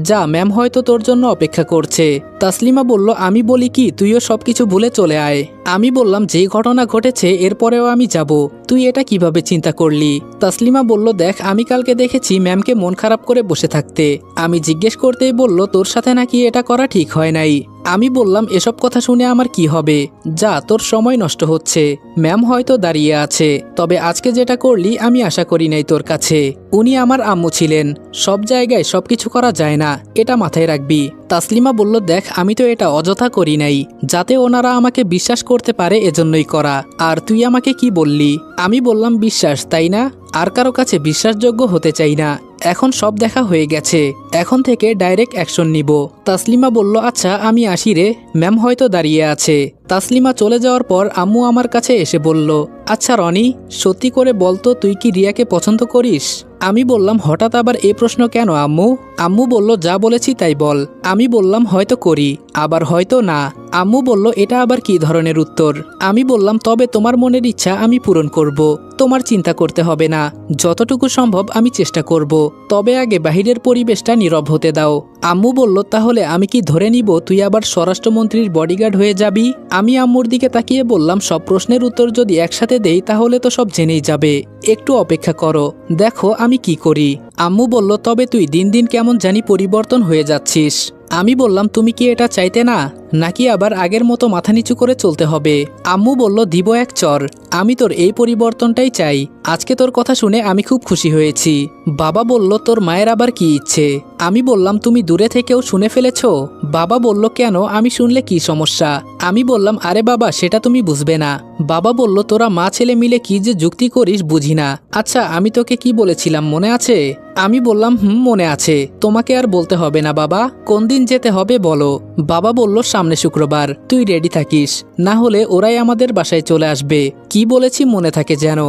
যা ম্যাম হয়তো তোর জন্য অপেক্ষা করছে। তাসলিমা বলল, আমি বলি কি, তুইও সবকিছু ভুলে চলে আয়। আমি বললাম, যে ঘটনা ঘটেছে এরপরেও আমি যাব, তুই এটা কিভাবে চিন্তা করলি? তাসলিমা বলল, দেখ আমি কালকে দেখেছি ম্যামকে মন খারাপ করে বসে থাকতে, আমি জিজ্ঞেস করতেই বলল তোর সাথে নাকি এটা করা ঠিক হয় নাই। আমি বললাম, এসব কথা শুনে আমার কি হবে, যা তোর সময় নষ্ট হচ্ছে, ম্যাম হয়তো দাঁড়িয়ে আছে, তবে আজকে যেটা করলি আমি আশা করি নাই তোর কাছে। উনি আমার আম্মু ছিলেন, সব জায়গায় সবকিছু করা যায় না, এটা মাথায় রাখবি। তাসলিমা বলল, দেখ আমি তো এটা অযথা করি নাই, যাতে ওনারা আমাকে বিশ্বাস করতে পারে এজন্যই করা। আর তুই আমাকে কি বললি? আমি বললাম, বিশ্বাস, তাই না? আর কারো কাছে বিশ্বাসযোগ্য হতে চাই না, এখন সব দেখা হয়ে গেছে, এখন থেকে ডাইরেক্ট অ্যাকশন নিব। তাসলিমা বলল, আচ্ছা আমি আসি রে, ম্যাম হয়তো দাঁড়িয়ে আছে। তাসলিমা চলে যাওয়ার পর আম্মু আমার কাছে এসে বলল, আচ্ছা রনি, সত্যি করে বলতো তুই কি রিয়াকে পছন্দ করিস? আমি বললাম, হঠাৎ আবার এই প্রশ্ন কেন আম্মু? আম্মু বলল, যা বলেছি তাই বল। আমি বললাম, হয়তো করি, আবার হয়তো না। আম্মু বলল, এটা আবার কি ধরনের উত্তর? আমি বললাম, তবে তোমার মনের ইচ্ছা আমি পূরণ করব, তোমার চিন্তা করতে হবে না, যতটুকু সম্ভব আমি চেষ্টা করব, তবে আগে বাহিরের পরিবেশটা নীরব হতে দাও। আম্মু বলল, তাহলে আমি কি ধরে নিব তুই আবার স্বরাষ্ট্রমন্ত্রীর বডিগার্ড হয়ে যাবি? আমি আম্মুর দিকে তাকিয়ে বললাম, সব প্রশ্নের উত্তর যদি একসাথে দেই তাহলে তো সব জেনেই যাবে, একটু অপেক্ষা করো, দেখো আমি কি করি। আম্মু বলল, তবে তুই দিন দিন কেমন জানি পরিবর্তন হয়ে যাচ্ছিস। আমি বললাম, তুমি কি এটা চাইতে না, নাকি আবার আগের মতো মাথা নিচু করে চলতে হবে? আম্মু বলল, দিব এক চর, আমি তোর এই পরিবর্তনটাই চাই, আজকে তোর কথা শুনে আমি খুব খুশি হয়েছি। বাবা বলল, তোর মায়ের আবার কি ইচ্ছে? আমি বললাম, তুমি দূরে থেকেও শুনে ফেলেছ? বাবা বলল, কেন, আমি শুনলে কি সমস্যা? আমি বললাম, আরে বাবা সেটা তুমি বুঝবে না। বাবা বলল, তোরা মা ছেলে মিলে কি যে যুক্তি করিস বুঝি না। আচ্ছা আমি তোকে কি বলেছিলাম মনে আছে? আমি বললাম, মনে আছে, তোমাকে আর বলতে হবে না বাবা, কোন দিন যেতে হবে বলো? বাবা বলল, সামনে শুক্রবার, তুই রেডি থাকিস, না হলে ওরাই আমাদের বাসায় চলে আসবে। কি বলেছি মনে থাকে যেন।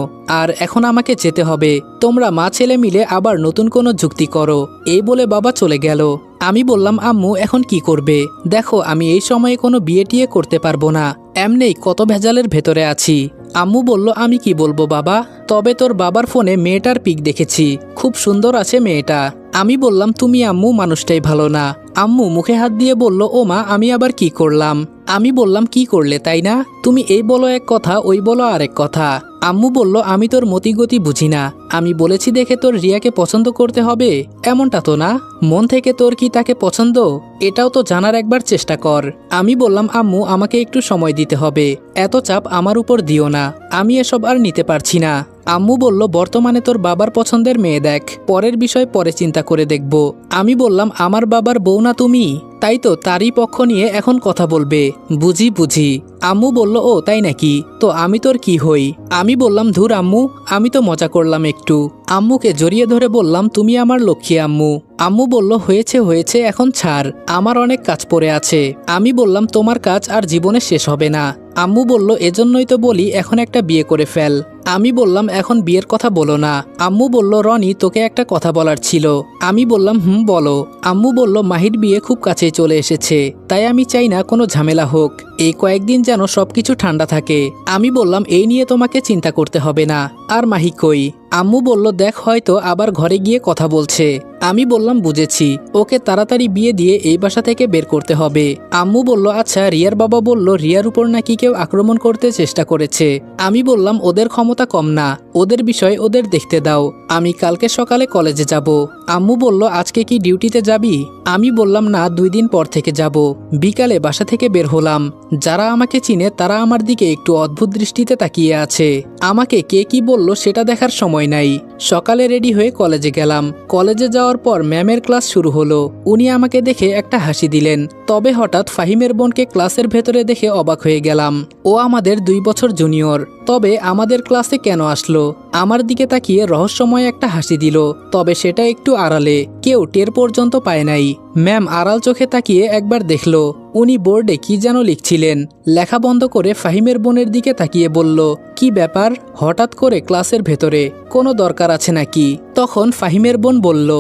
আর এখন আমাকে যেতে হবে, তোমরা মা ছেলে মিলে আবার নতুন কোনো যুক্তি করো। এই বলে বাবা চলে গেল। আমি বললাম, আম্মু এখন কি করবে? দেখো আমি এই সময়ে কোনো বিয়ে টিয়ে করতে পারবো না, এমনিই কত ভেজালের ভেতরে আছি। আম্মু বলল, আমি কি বলবো বাবা, তবে তোর বাবার ফোনে মেয়েটার পিক দেখেছি, খুব সুন্দর আছে মেয়েটা। আমি বললাম, তুমি আম্মু মানুষটাই ভালো না। আম্মু মুখে হাত দিয়ে বলল, ও মা আমি আবার কি করলাম? আমি বললাম, কি করলে তাই না, তুমি এই বলো এক কথা ওই বলো আরেক কথা। আম্মু বলল, আমি তোর মতিগতি বুঝি না, আমি বলেছি দেখে তোর রিয়াকে পছন্দ করতে হবে এমনটা তো না, মন থেকে তোর কি তাকে পছন্দ এটাও তো জানার একবার চেষ্টা কর। আমি বললাম, আম্মু আমাকে একটু সময় দিতে হবে, এত চাপ আমার উপর দিও না, আমি এসব আর নিতে পারছি না। আম্মু বলল, বর্তমানে তোর বাবার পছন্দের মেয়ে দেখ, পরের বিষয় পরে চিন্তা করে দেখব। আমি বললাম, আমার বাবার বউ না তুমি, তাই তো তারই পক্ষ নিয়ে এখন কথা বলবে, বুঝি বুঝি। আম্মু বলল, ও তাই নাকি, তো আমি তোর কি হই? আমি বললাম, ধুর আম্মু, আমি তো মজা করলাম একটু। আম্মুকে জড়িয়ে ধরে বললাম, তুমি আমার লক্ষ্মী আম্মু। আম্মু বলল, হয়েছে হয়েছে এখন ছাড়, আমার অনেক কাজ পড়ে আছে। আমি বললাম, তোমার কাজ আর জীবনে শেষ হবে না। আম্মু বলল, এজন্যই তো বলি এখন একটা বিয়ে করে ফেল। আমি বললাম, এখন বিয়ের কথা বলো না। আম্মু বলল, রনি তোকে একটা কথা বলার ছিল। আমি বললাম, বলো। আম্মু বলল, মাহির বিয়ে খুব কাছে চলে এসেছে, তাই আমি চাই না কোনো ঝামেলা হোক, এই কয়েকদিন যেন সবকিছু ঠান্ডা থাকে। আমি বললাম, এই নিয়ে তোমাকে চিন্তা করতে হবে না। আর মাহি কই? আম্মু বলল, দেখ হয়তো আবার ঘরে গিয়ে কথা বলছে। আমি বললাম, বুঝেছি, ওকে তাড়াতাড়ি বিয়ে দিয়ে এই বাসা থেকে বের করতে হবে। আম্মু বলল, আচ্ছা, রিয়ার বাবা বলল রিয়ার উপর নাকি কেউ আক্রমণ করতে চেষ্টা করেছে। আমি বললাম, ওদের ক্ষমতা কম না, ওদের বিষয় ওদের দেখতে দাও, আমি কালকে সকালে কলেজে যাব। আম্মু বলল, আজকে কি ডিউটিতে যাবি? আমি বললাম, না, 2 দিন পর থেকে যাব। বিকালে বাসা থেকে বের হলাম। যারা আমাকে চিনে তারা আমার দিকে একটু অদ্ভুত দৃষ্টিতে তাকিয়ে আছে। আমাকে কে কি বলল সেটা দেখার সময় নাই। সকালে রেডি হয়ে কলেজে গেলাম। কলেজে যাওয়ার পর ম্যামের ক্লাস শুরু হলো। উনি আমাকে দেখে একটা হাসি দিলেন। তবে হঠাৎ ফাহিমের বোনকে ক্লাসের ভেতরে দেখে অবাক হয়ে গেলাম। ও আমাদের 2 বছর জুনিয়র, তবে আমাদের ক্লাসে কেন আসলো? আমার দিকে তাকিয়ে রহস্যময় একটা হাসি দিল, তবে সেটা একটু আড়ালে, কেউ টের পর্যন্ত পায় নাই। ম্যাম আড়াল চোখে তাকিয়ে একবার দেখলো। উনি বোর্ডে কি যেন লিখছিলেন। লেখা বন্ধ করে ফাহিমের বোনের দিকে তাকিয়ে বলল, কি ব্যাপার, হঠাৎ করে ক্লাসের ভেতরে, কোনো দরকার আছে নাকি? তখন ফাহিমের বোন বলল,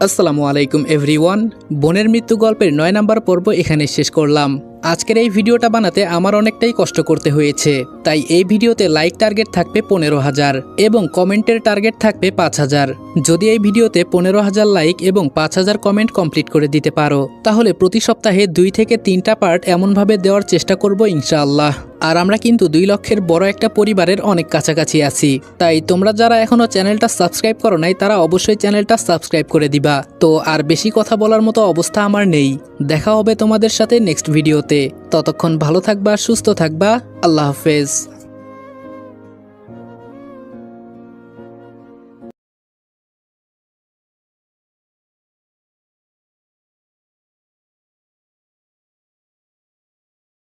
আসসালামু আলাইকুম এভরিওয়ান। বোনের মৃত্যু গল্পের 9 নম্বর পর্ব এখানে শেষ করলাম। আজকের এই ভিডিওটা বানাতে আমার অনেকটাই কষ্ট করতে হয়েছে, তাই এই ভিডিওতে লাইক টার্গেট থাকবে 15,000 এবং কমেন্টের টার্গেট থাকবে 5,000। যদি এই ভিডিওতে 15,000 লাইক এবং 5,000 কমেন্ট কমপ্লিট করে দিতে পারো, তাহলে প্রতি সপ্তাহে 2 থেকে 3টা পার্ট এমনভাবে দেওয়ার চেষ্টা করব ইনশাআল্লাহ। আর আমরা কিন্তু 2 লক্ষের বড় একটা পরিবারের অনেক কাছাকাছি আছি, তাই তোমরা যারা এখনো চ্যানেলটা সাবস্ক্রাইব করো নাই তারা অবশ্যই চ্যানেলটা সাবস্ক্রাইব করে দিবা। তো আর বেশি কথা বলার মতো অবস্থা আমার নেই। দেখা হবে তোমাদের সাথে নেক্সট ভিডিওতে। ততক্ষণ ভালো থাকবা, সুস্থ থাকবা। আল্লাহ হাফেজ।